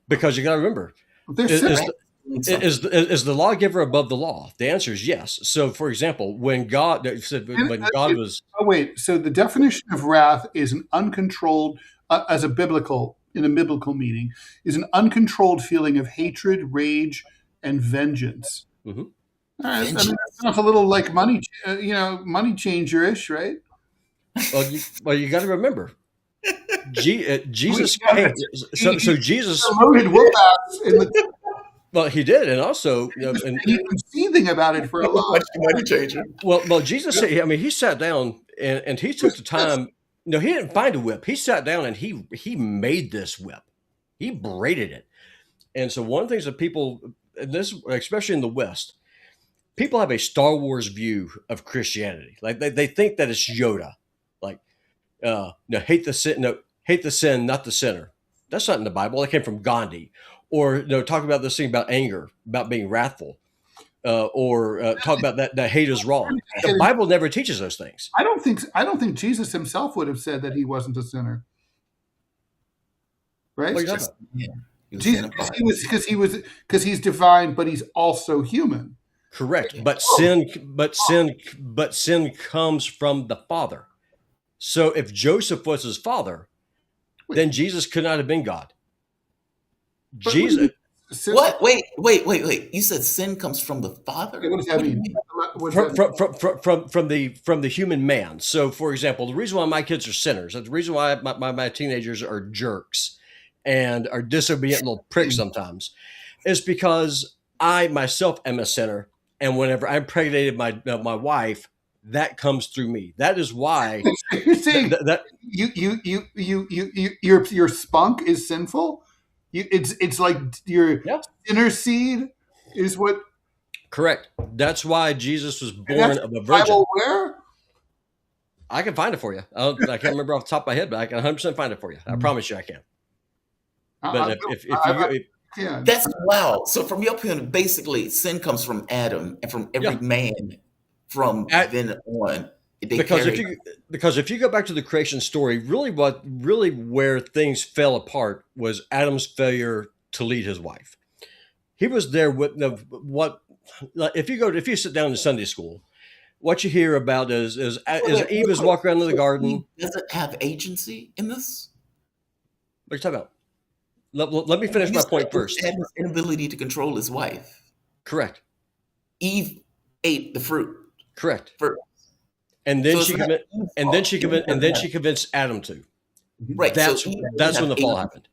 Because you got to remember, is the lawgiver above the law? The answer is yes. So, for example, when God was... Oh, wait. So the definition of wrath is an uncontrolled, in a biblical meaning, is an uncontrolled feeling of hatred, rage, and vengeance. Mm-hmm. All right. I mean, that sounds a little like money changer-ish, right? Well, you got to remember, Jesus came. So Jesus loaded whoop-ass in the... Well, he did, and also, and he's been seething about it for a long time. Well, Jesus said, I mean, he sat down and he took the time. No, he didn't find a whip. He sat down and he made this whip. He braided it. And so one of the things that people, and this especially in the West, people have a Star Wars view of Christianity. Like they think that it's Yoda, like no, hate the sin, not the sinner. That's not in the Bible. That came from Gandhi. Or talk about this thing about anger, about being wrathful, or talk about that hate is wrong. The Bible never teaches those things. I don't think Jesus himself would have said that he wasn't a sinner. Right? What are you talking about? Jesus, because he's divine, but he's also human. Correct. But sin comes from the Father. So if Joseph was his father, then Jesus could not have been God. Jesus. What? Wait. You said sin comes from the Father? What does that mean? From the human man. So, for example, the reason why my kids are sinners, the reason why my teenagers are jerks and are disobedient little pricks sometimes, is because I myself am a sinner, and whenever I impregnated my wife, that comes through me. That is why you're saying that your spunk is sinful. It's like your inner seed is what. Correct. That's why Jesus was born of a virgin. Bible where? I can find it for you. I can't remember off the top of my head, but I can 100% find it for you. I promise you I can. But that's wow. So from your point, basically, sin comes from Adam and from every man from then on. Because if you go back to the creation story, really where things fell apart was Adam's failure to lead his wife. He was there with if you sit down in Sunday school, what you hear about is Eve is walking around in the garden. Does it have agency in this? What are you talking about? Let me finish my point first. He had his inability to control his wife. Correct. Eve ate the fruit. Correct. First. And then she convinced Adam to. Right. That's when the fall happened.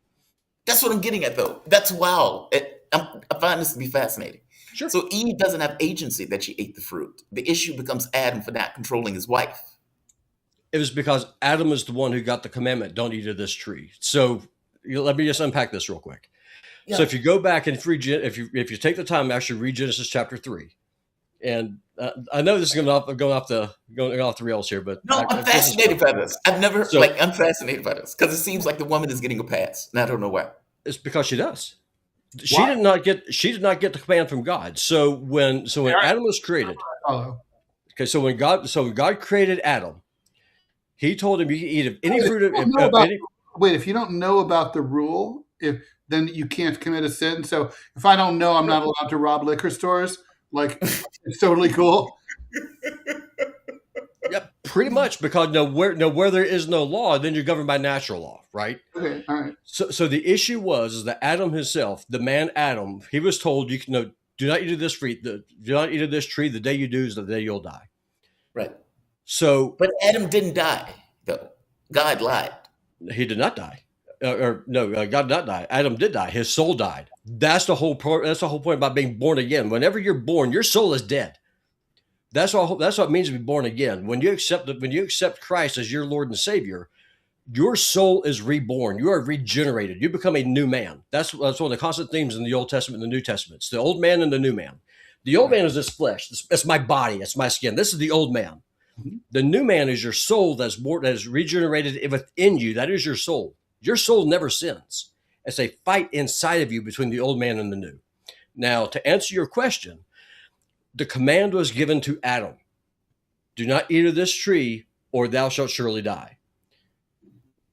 That's what I'm getting at, though. That's wow. I find this to be fascinating. Sure. So Eve doesn't have agency that she ate the fruit. The issue becomes Adam for not controlling his wife. It was because Adam is the one who got the commandment, don't eat of this tree. So let me just unpack this real quick. Yeah. So if you go back and if you take the time to actually read Genesis chapter 3, and I know this is going off the rails here, but no, I'm fascinated by this. I'm fascinated by this because it seems like the woman is getting a pass, and I don't know why. It's because she does. She did not get the command from God. So when Adam was created, so when God created Adam, He told him you can eat of any fruit if you don't know about the rule, then you can't commit a sin. So if I don't know, I'm not allowed to rob liquor stores. Like it's totally cool. Yep, pretty much, because where there is no law, then you're governed by natural law, right? Okay, all right. So the issue was that Adam himself, the man Adam, he was told do not eat of this fruit, do not eat of this tree. The day you do is the day you'll die. Right. So, but Adam didn't die, though. God lied. He did not die. God did not die. Adam did die. His soul died. That's the whole point. That's the whole point about being born again. Whenever you're born, your soul is dead. That's what it means to be born again. When you accept Christ as your Lord and Savior, your soul is reborn. You are regenerated. You become a new man. That's one of the constant themes in the Old Testament and the New Testament. It's the old man and the new man. The old man is this flesh. That's my body. That's my skin. This is the old man. Mm-hmm. The new man is your soul that is regenerated within you. That is your soul. Your soul never sins. It's a fight inside of you between the old man and the new. Now, to answer your question, the command was given to Adam. Do not eat of this tree, or thou shalt surely die.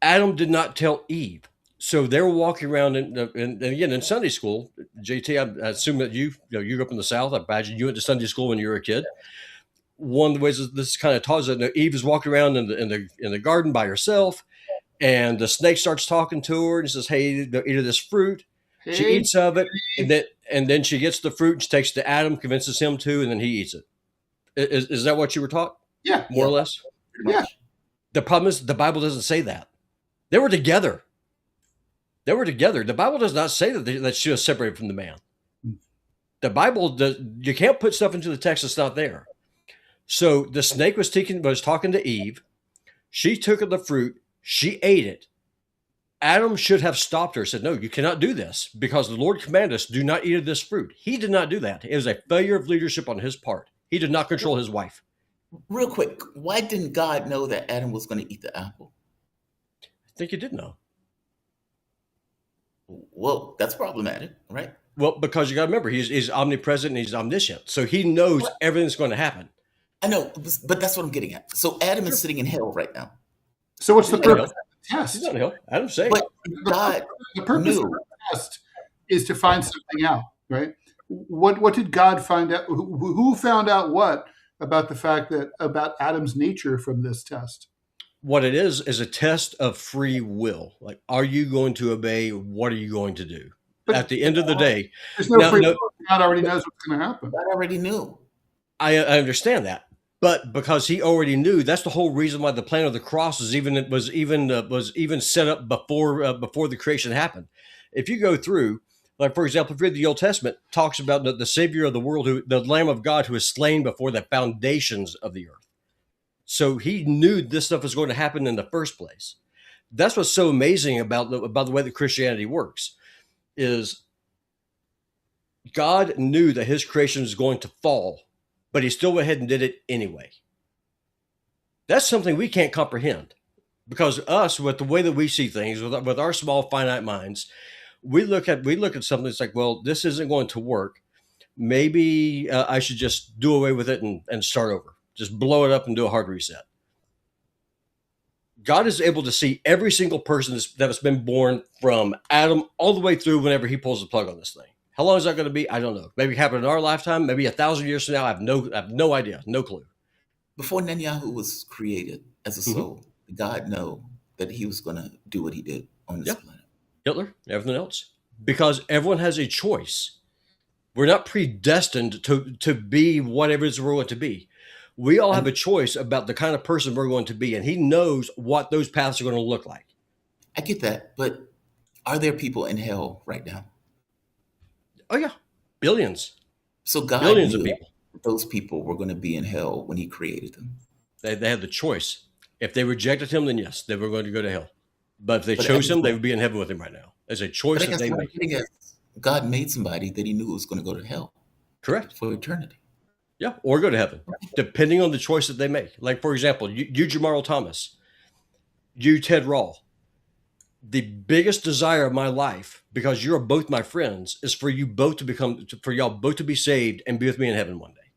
Adam did not tell Eve. So they were walking around, and again, in Sunday school, JT, I assume that you grew up in the South. I imagine you went to Sunday school when you were a kid. One of the ways this kind of taught us that Eve is walking around in the garden by herself, and the snake starts talking to her and says, "Hey, eat of this fruit." She eats of it, and then she gets the fruit and she takes it to Adam, convinces him to, and then he eats it. Is that what you were taught? Yeah, more or less. Yeah. The problem is the Bible doesn't say that. They were together. The Bible does not say that she was separated from the man. The Bible does. You can't put stuff into the text that's not there. So the snake was talking to Eve. She took of the fruit. She ate it. Adam should have stopped her, said, no, you cannot do this because the Lord commanded us, do not eat of this fruit. He did not do that. It was a failure of leadership on his part. He did not control his wife. Real quick, why didn't God know that Adam was going to eat the apple? I think he did know. Well, that's problematic, right? Well, because you got to remember, he's omnipresent and he's omniscient. So he knows everything's going to happen. I know, but that's what I'm getting at. So Adam is sitting in hell right now. So what's the purpose of the test? He's not in hell. Adam's safe. But God The purpose of the test is to find something out, right? What did God find out? Who found out what about the fact that about Adam's nature from this test? What it is a test of free will. Like, are you going to obey? What are you going to do? But at the end of the day, there's no free will. God already knows what's going to happen. God already knew. I understand that. But because he already knew, that's the whole reason why the plan of the cross was even set up before the creation happened. If you go through, like for example, if you read the Old Testament, talks about the Savior of the world, the Lamb of God, who was slain before the foundations of the earth. So he knew this stuff was going to happen in the first place. That's what's so amazing about the way that Christianity works, is God knew that his creation was going to fall, but he still went ahead and did it anyway. That's something we can't comprehend, because us, with the way that we see things, with our small finite minds, we look at something that's like, well, this isn't going to work. Maybe I should just do away with it and start over. Just blow it up and do a hard reset. God is able to see every single person that has been born from Adam all the way through whenever he pulls the plug on this thing. How long is that going to be? I don't know. Maybe it happened in our lifetime. Maybe 1,000 years from now. I have no idea. No clue. Before Netanyahu was created as a soul, did God know that he was going to do what he did on this planet? Hitler, everything else. Because everyone has a choice. We're not predestined to be whatever it is we're going to be. We all have a choice about the kind of person we're going to be, and he knows what those paths are going to look like. I get that, but are there people in hell right now? Oh, yeah. Billions. So God billions knew of people. Those people were going to be in hell when he created them. They had the choice. If they rejected him, then yes, they were going to go to hell. But if they chose him, they would be in heaven with him right now. There's a choice that they make. God made somebody that he knew was going to go to hell. Correct. For eternity. Yeah, or go to heaven, depending on the choice that they make. Like, for example, you Jamarl Thomas, you Ted Rall. The biggest desire of my life, because you're both my friends, is for y'all both to be saved and be with me in heaven one day.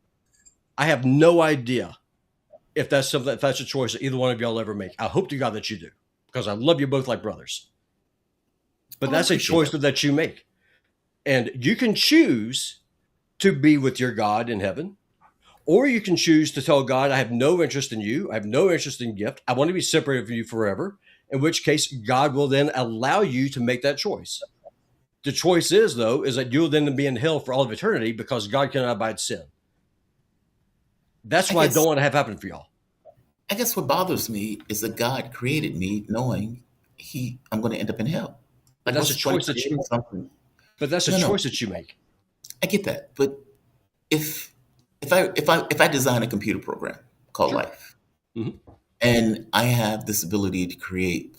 I have no idea if that's a choice that either one of y'all ever make. I hope to God that you do, because I love you both like brothers. But that's a choice that you make. And you can choose to be with your God in heaven, or you can choose to tell God, I have no interest in you. I have no interest in gift. I want to be separated from you forever. In which case, God will then allow you to make that choice. The choice is that you'll then be in hell for all of eternity, because God cannot abide sin. That's why I don't want to have happen for y'all. I guess what bothers me is that God created me knowing I'm going to end up in hell. Like, that's a choice that you make. But that's a choice that you make. I get that, but if I design a computer program called Life, and I have this ability to create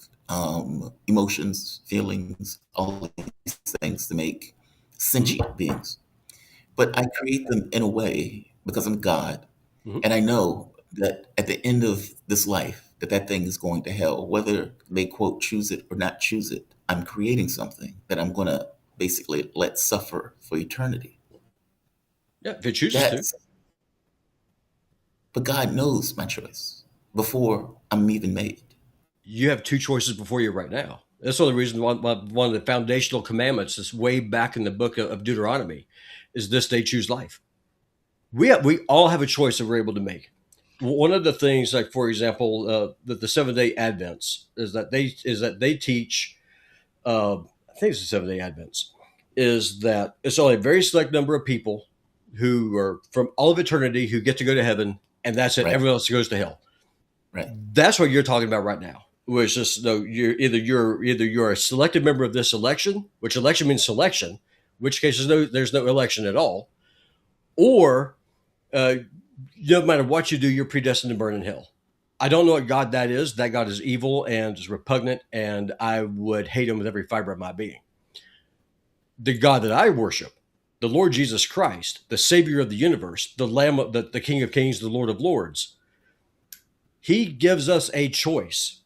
emotions, feelings, all of these things to make sentient beings, but I create them in a way because I'm God, and I know that at the end of this life, that thing is going to hell, whether they quote choose it or not choose it. I'm creating something that I'm going to basically let suffer for eternity. Yeah, if it chooses to. But God knows my choice before I'm even made. You have two choices before you right now. That's one of the reasons why one of the foundational commandments that's way back in the book of Deuteronomy is this day choose life. We all have a choice that we're able to make. One of the things, like for example, that the 7-day Advents is that they teach. I think it's the 7-day Advents. Is that it's only a very select number of people who are from all of eternity who get to go to heaven, and that's it. Right. Everyone else goes to hell. Right. That's what you're talking about right now. Which is you're either a selected member of this election, which election means selection, which case there's no election at all, or no matter what you do, you're predestined to burn in hell. I don't know what God that is. That God is evil and is repugnant, and I would hate him with every fiber of my being. The God that I worship, the Lord Jesus Christ, the Savior of the universe, the Lamb, the King of Kings, the Lord of Lords, he gives us a choice.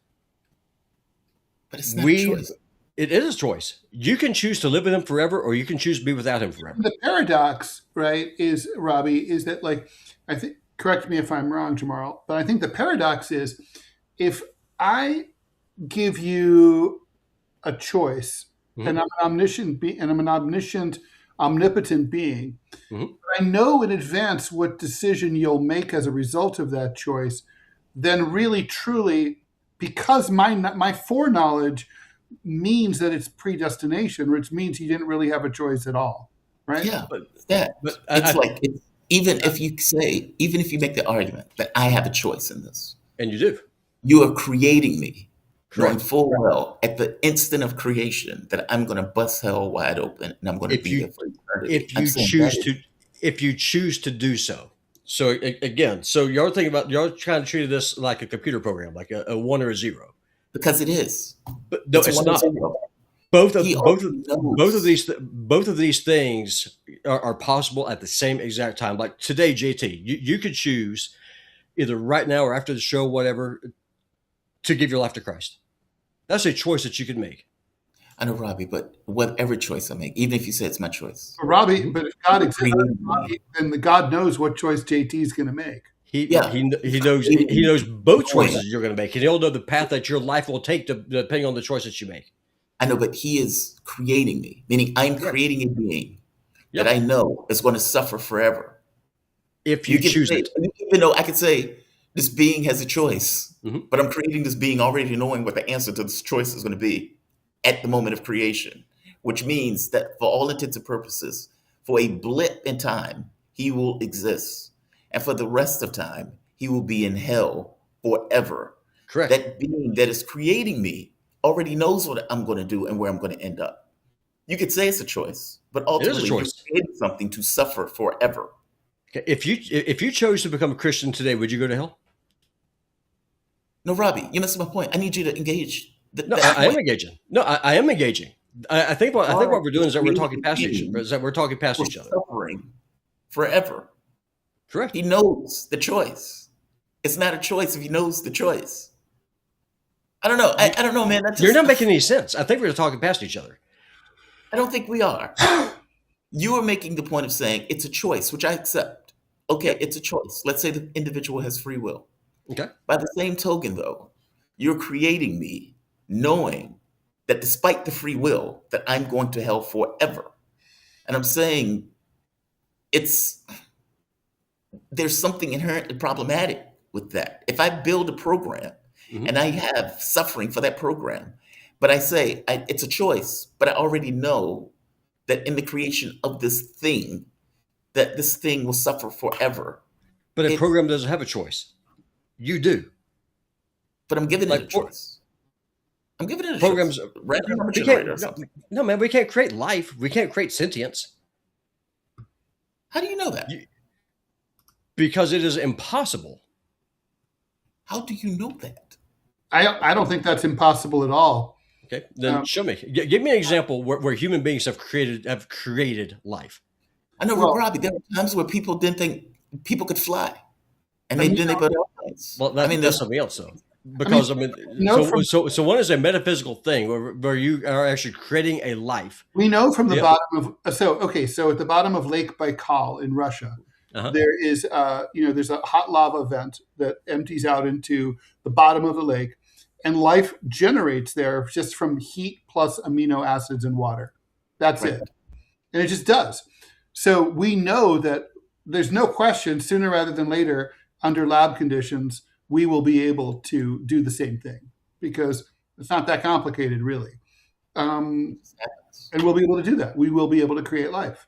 But it's not a choice. It is a choice. You can choose to live with him forever, or you can choose to be without him forever. The paradox, right, is, Robbie, is that, like, I think, correct me if I'm wrong, Jamarl, but I think the paradox is, if I give you a choice, and I'm an omnipotent being, I know in advance what decision you'll make as a result of that choice, then really, truly, because my foreknowledge means that it's predestination, which means he didn't really have a choice at all, right? Yeah, but even if you make the argument that I have a choice in this, and you do, you are creating me, Correct. knowing full well at the instant of creation that I'm going to bust hell wide open and I'm going to be there for eternity. If you choose to do so. So again, you're kind of treating this like a computer program, like a 1 or a 0. Because it is. But no, it's not. Both of these things are possible at the same exact time. Like today, JT, you could choose either right now or after the show, whatever, to give your life to Christ. That's a choice that you can make. I know, Robbie, but whatever choice I make, even if you say it's my choice. Robbie, but if God exists, then the God knows what choice JT is going to make. He knows both choices you're going to make, and he'll know the path that your life will take depending on the choices you make. I know, but he is creating me, meaning I'm creating a being that I know is going to suffer forever. If you choose it. Even though I could say this being has a choice, but I'm creating this being already knowing what the answer to this choice is going to be at the moment of creation, which means that for all intents and purposes, for a blip in time, he will exist. And for the rest of time, he will be in hell forever. Correct. That being that is creating me already knows what I'm going to do and where I'm going to end up. You could say it's a choice, but ultimately you're creating something to suffer forever. Okay. If you chose to become a Christian today, would you go to hell? No, Robbie, you missed my point. I need you to engage. I am engaging. No, I am engaging. I think what we're doing is that we're talking past each other. Suffering forever. Correct. He knows the choice. It's not a choice if he knows the choice. I don't know. I don't know, man. You're not making any sense. I think we're talking past each other. I don't think we are. You are making the point of saying it's a choice, which I accept. Okay, it's a choice. Let's say the individual has free will. Okay. By the same token, though, you're creating me knowing that despite the free will, that I'm going to hell forever. And I'm saying there's something inherently problematic with that. If I build a program and I have suffering for that program, but I say it's a choice, but I already know that in the creation of this thing, that this thing will suffer forever. But a program doesn't have a choice. You do. But I'm giving it a choice. I'm giving it a choice. No, man, we can't create life. We can't create sentience. How do you know that? Because it is impossible. How do you know that? I don't think that's impossible at all. Okay, then show me. Give me an example where human beings have created life. I know, Robbie. There were times where people didn't think people could fly, and they built airplanes. Well, that's something else, though. Because so one is a metaphysical thing where you are actually creating a life. We know from the bottom of so at the bottom of Lake Baikal in Russia, there is there's a hot lava vent that empties out into the bottom of the lake, and life generates there just from heat plus amino acids and water. That's it, and it just does. So we know that there's no question, sooner rather than later, under lab conditions, we will be able to do the same thing because it's not that complicated, really. And we'll be able to do that. We will be able to create life.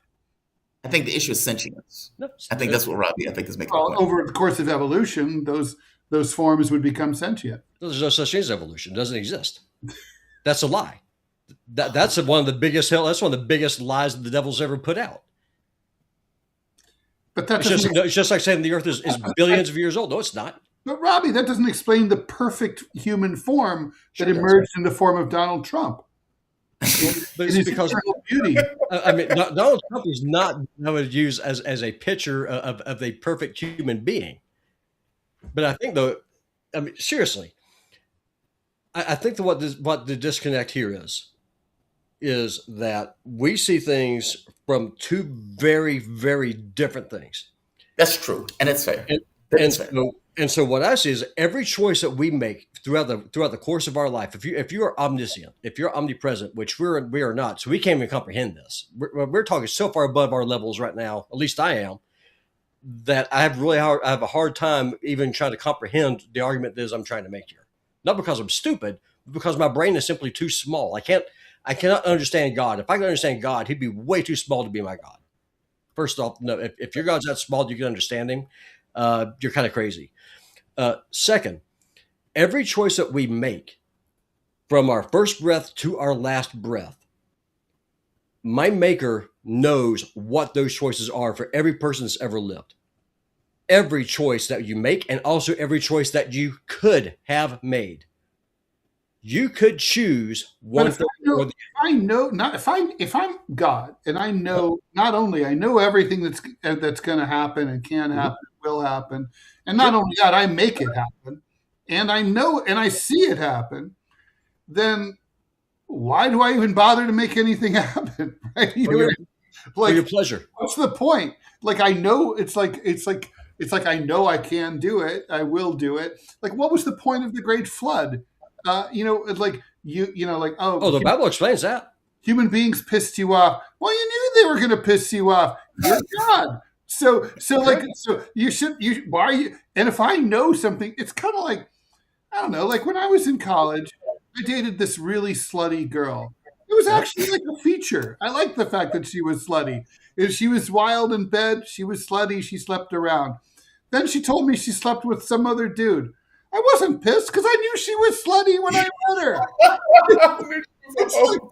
I think the issue is sentience. I think that's what Robbie, is making. Over the course of evolution, those forms would become sentient. There's no such thing as evolution. It doesn't exist. That's a lie. That's one of the biggest lies that the devil's ever put out. But that's it's just like saying the earth is billions of years old. No, it's not. But Robbie, that doesn't explain the perfect human form that Sure does. emerged in the form of Donald Trump. But It it's is because eternal beauty. I mean, Donald Trump is not I would use as a picture of a perfect human being. But I think though, I mean, seriously, I think that what the disconnect here is that we see things from two very, very different things. That's true, and it's fair. And, That and is fair. so what I see is every choice that we make throughout the course of our life, if you are omniscient, if you're omnipresent, which we are not, so we can't even comprehend this. We're talking so far above our levels right now, at least I am, that I have a hard time even trying to comprehend the argument that is I'm trying to make here. Not because I'm stupid, but because my brain is simply too small. I cannot understand God. If I could understand God, he'd be way too small to be my God. First off, no, if your God's that small you can understand him, you're kind of crazy. Second, every choice that we make from our first breath to our last breath, my maker knows what those choices are for every person that's ever lived. Every choice that you make, and also every choice that you could have made. You could choose one thing. If I'm God and I know, not only I know everything that's going to happen and can happen, will happen, and not only that, I make it happen, and I know and I see it happen, then why do I even bother to make anything happen? Right? For your pleasure. What's the point? Like I know it's like I know I can do it. I will do it. Like what was the point of the Great Flood? The Bible explains that. Human beings pissed you off. Well, you knew they were going to piss you off. You're God. So why are you? And if I know something, it's kind of like, I don't know, like when I was in college, I dated this really slutty girl. It was actually like a feature. I liked the fact that she was slutty. If she was wild in bed, she was slutty, she slept around. Then she told me she slept with some other dude. I wasn't pissed because I knew she was slutty when I met her.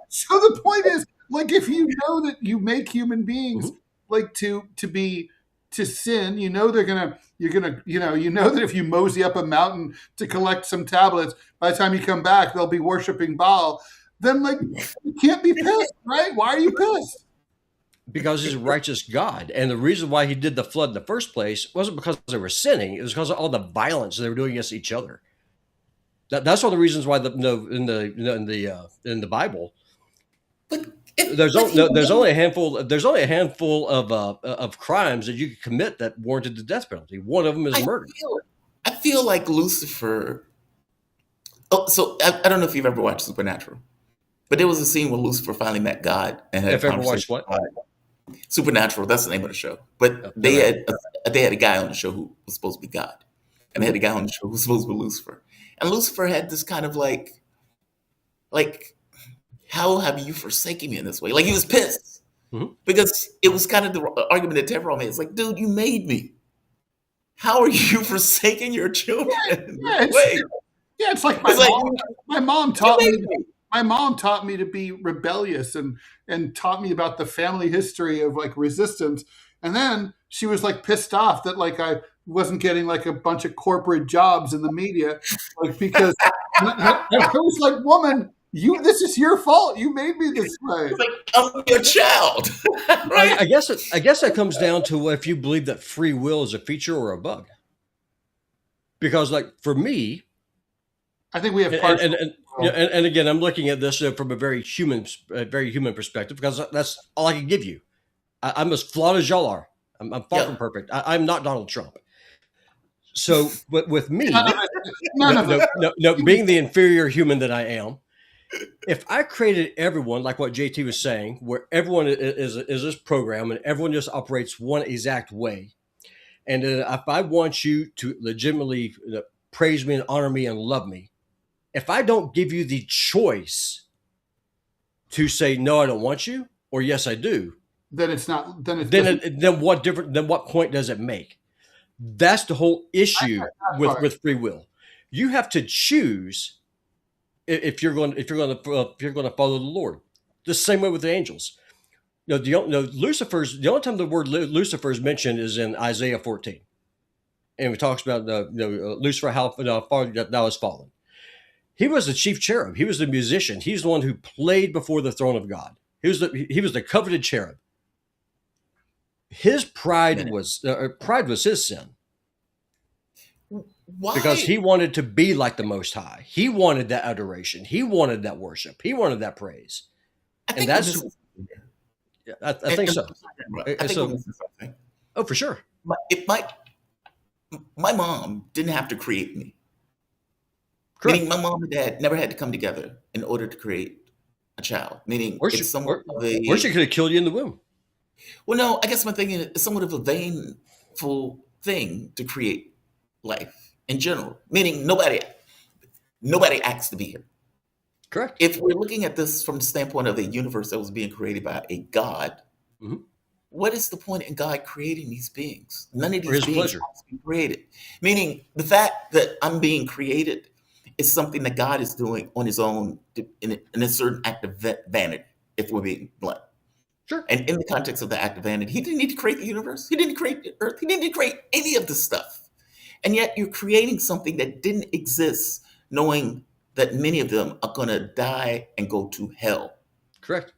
So the point is, like, if you know that you make human beings like to sin, you know you know that if you mosey up a mountain to collect some tablets, by the time you come back, they'll be worshiping Baal. Then, like, you can't be pissed, right? Why are you pissed? Because he's a righteous God. And the reason why he did the flood in the first place wasn't because they were sinning. It was because of all the violence they were doing against each other. That's one of the reasons why in the Bible, But there's only a handful of crimes that you could commit that warranted the death penalty. One of them is murder. I feel like Lucifer. Oh, so I don't know if you've ever watched Supernatural, but there was a scene where Lucifer finally met God and had Have you ever watched what? Supernatural. That's the name of the show. But they had a guy on the show who was supposed to be God, and they had a guy on the show who was supposed to be Lucifer. And Lucifer had this kind of like, how have you forsaken me in this way? Like he was pissed because it was kind of the argument that Deborah made. It's like, dude, you made me. How are you forsaking your children in this way? Yeah, it's like my mom taught me. My mom taught me to be rebellious and taught me about the family history of like resistance. And then she was like pissed off that like I wasn't getting like a bunch of corporate jobs in the media, like because I was like, woman, this is your fault. You made me this way. Like, I'm your child. Right? I guess that comes down to if you believe that free will is a feature or a bug. Because like for me, I think we have and again, I'm looking at this from a very human perspective because that's all I can give you. I'm as flawed as y'all are. I'm far from perfect. I'm not Donald Trump. So, but with me, being the inferior human that I am, if I created everyone like what JT was saying, where everyone is this program and everyone just operates one exact way, and if I want you to legitimately praise me and honor me and love me, if I don't give you the choice to say no, I don't want you, or yes, I do, then it's not. Then what point does it make? That's the whole issue with free will. You have to choose if you're going to follow the Lord. The same way with the angels. The only time the word Lucifer is mentioned is in Isaiah 14. and it talks about Lucifer, how far thou hast fallen. He was the chief cherub. He was the musician. He's the one who played before the throne of God. He was the coveted cherub. His pride was his sin. Why? Because he wanted to be like the Most High. He wanted that adoration. He wanted that worship. He wanted that praise. I think I think so. Oh, for sure. My mom didn't have to create me. Correct. Meaning my mom and dad never had to come together in order to create a child. Meaning Or she could have killed you in the womb. Well, no, I guess my thing is it's somewhat of a vainful thing to create life in general. Meaning nobody acts to be here. Correct. If we're looking at this from the standpoint of a universe that was being created by a God, what is the point in God creating these beings? None of these beings have to be created. Meaning the fact that I'm being created is something that God is doing on his own in a certain act of vanity, if we're being blunt. Sure. And in the context of the act of vanity, he didn't need to create the universe. He didn't create the earth. He didn't need to create any of this stuff. And yet you're creating something that didn't exist, knowing that many of them are going to die and go to hell. Correct.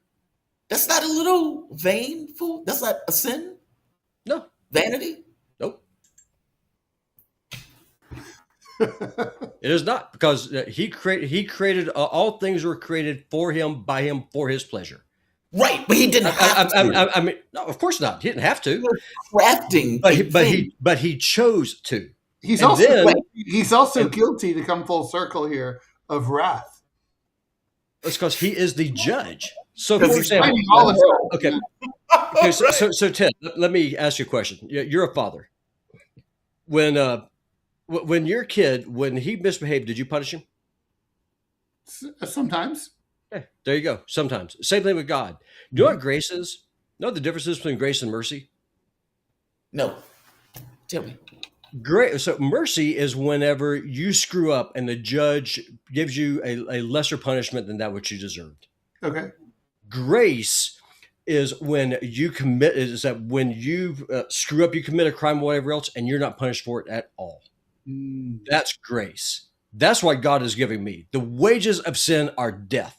That's not a little vainful? That's not a sin? No. Vanity? Nope. It is not, because he created all things were created for him, by him, for his pleasure. Right, but he didn't have to. I mean, no, of course not. He didn't have to. Crafting, but he chose to. He's also guilty, to come full circle here, of wrath. It's because he is the judge. So, for example, so Ted, let me ask you a question. You're a father. When your kid, when he misbehaved, did you punish him? Sometimes. Yeah, there you go. Sometimes. Same thing with God. Do you know what grace is? You know what the difference is between grace and mercy? No. Tell me. So mercy is whenever you screw up and the judge gives you a lesser punishment than that which you deserved. Okay. Grace is when you screw up, you commit a crime or whatever else, and you're not punished for it at all. That's grace. That's what God is giving me. The wages of sin are death.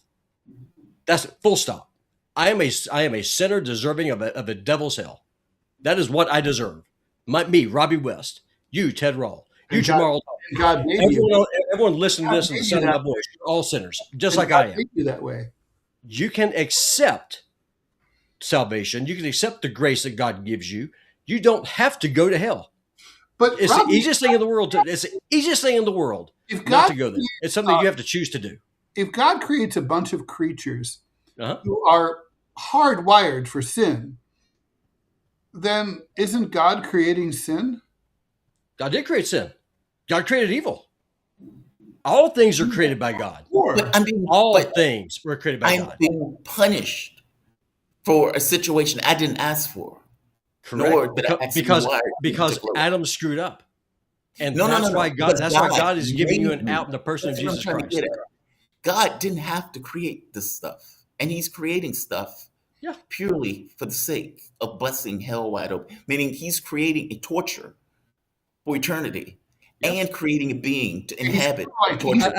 That's full stop. I am a sinner deserving of a devil's hell. That is what I deserve. Me, Robbie West. You, Ted Rall. You, Jamarl Thomas. Everyone listening to this and the sound of my voice. You're all sinners, just like I am. You that way. You can accept salvation. You can accept the grace that God gives you. You don't have to go to hell. But it's the easiest thing in the world. It's the easiest thing in the world not to go there. It's something you have to choose to do. If God creates a bunch of creatures who are hardwired for sin, then isn't God creating sin? God did create sin. God created evil. All things are created by God. All things were created by God. I'm being punished for a situation I didn't ask for. Correct. Because Adam screwed up. And that's why God is giving you an out in the person of Jesus Christ. God didn't have to create this stuff. And he's creating stuff purely for the sake of busting hell wide open. Meaning he's creating a torture for eternity and creating a being to inhabit torture.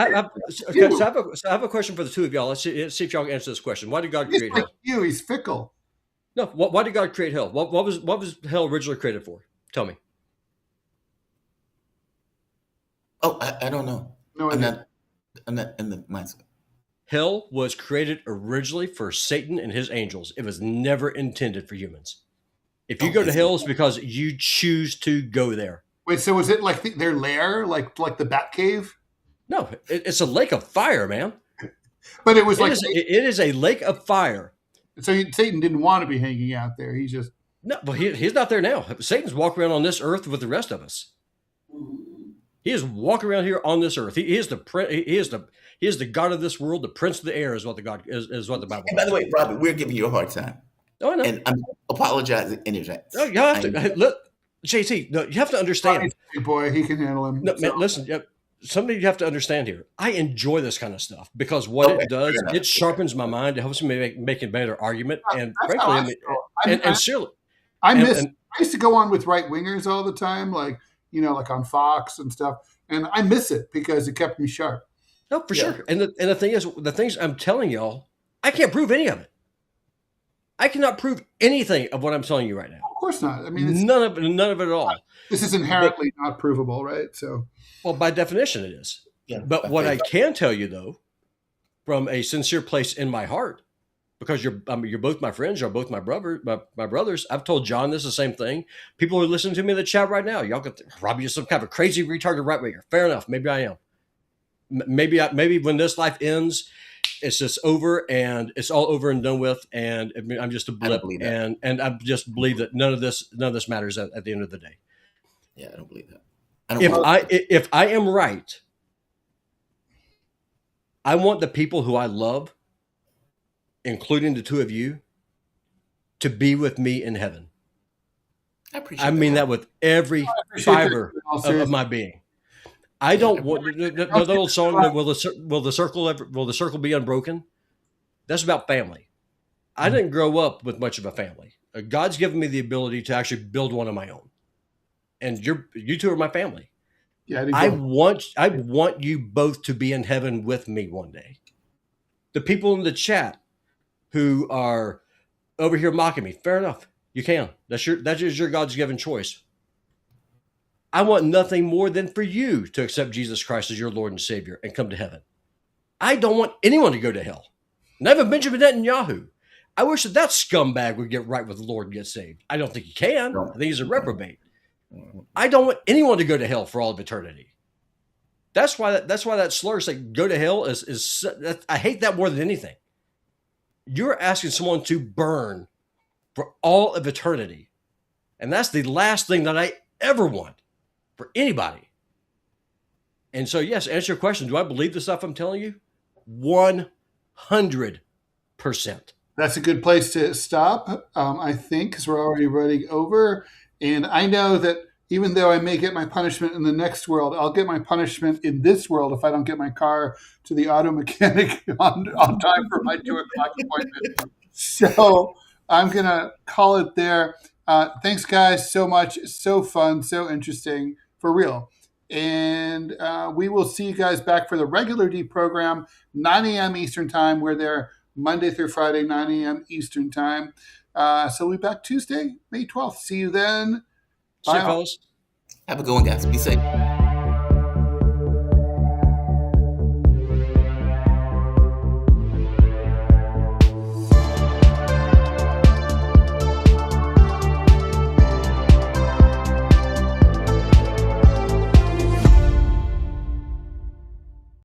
So I have a question for the two of y'all. Let's see if y'all can answer this question. Why did God create hell? He's fickle. No, why did God create hell? What was hell originally created for? Tell me. Oh, I don't know. No, I'm not in the mindset. Hell was created originally for Satan and his angels. It was never intended for humans. If you go to hell, it's because you choose to go there. Wait, so was it like their lair, like the Bat Cave? No, it's a lake of fire, man. But it was it is a lake of fire. So Satan didn't want to be hanging out there. He just but he's not there now. Satan's walking around on this earth with the rest of us. He is walking around here on this earth. He is the God of this world. The Prince of the air is what the Bible. And by the way, Robert, we're giving you a hard time. Oh, I know. And I'm apologizing in advance. No, you have to look, JT. No, you have to understand. Boy, he can handle him. No, man, listen. Something you have to understand here. I enjoy this kind of stuff because what it does, it sharpens my mind. It helps me make a better argument. And frankly, I used to go on with right wingers all the time, like like on Fox and stuff. And I miss it because it kept me sharp. No, for sure. And the thing is, the things I'm telling y'all, I can't prove any of it. I cannot prove anything of what I'm telling you right now. Of course not. I mean, none of it at all. This is inherently not provable, right? So, well, by definition, it is. Yeah, but what I can tell you, though, from a sincere place in my heart, because you're both my friends, you're both my brothers. I've told John this the same thing. People who are listening to me in the chat right now, y'all could Rob, you're some kind of crazy retarded right winger. Fair enough. Maybe I am. Maybe when this life ends, it's just over and it's all over and done with, and I'm just a blip, and I just believe that none of this matters at the end of the day. Yeah, I don't believe that. If I am right, I want the people who I love, including the two of you, to be with me in heaven. I mean that with every fiber of my being. I don't want the old song. Will the circle be unbroken? That's about family. I didn't grow up with much of a family. God's given me the ability to actually build one of my own, and you two are my family. Yeah, I want you both to be in heaven with me one day. The people in the chat who are over here mocking me, fair enough. You can. That is your God's given choice. I want nothing more than for you to accept Jesus Christ as your Lord and Savior and come to heaven. I don't want anyone to go to hell. Not even Benjamin Netanyahu. I wish that scumbag would get right with the Lord and get saved. I don't think he can. I think he's a reprobate. I don't want anyone to go to hell for all of eternity. That's why that slur saying "go to hell" is I hate that more than anything. You're asking someone to burn for all of eternity, and that's the last thing that I ever want for anybody. And so, yes, answer your question. Do I believe the stuff I'm telling you? 100%. That's a good place to stop, I think, because we're already running over. And I know that even though I may get my punishment in the next world, I'll get my punishment in this world if I don't get my car to the auto mechanic on time for my 2:00 appointment. So I'm going to call it there. Thanks, guys, so much. So fun, so interesting, for real. And we will see you guys back for the regular DeProgram, 9 a.m. Eastern Time. We're there Monday through Friday, 9 a.m. Eastern Time. So we'll be back Tuesday, May 12th. See you then. See you, fellas. Have a good one, guys. Be safe.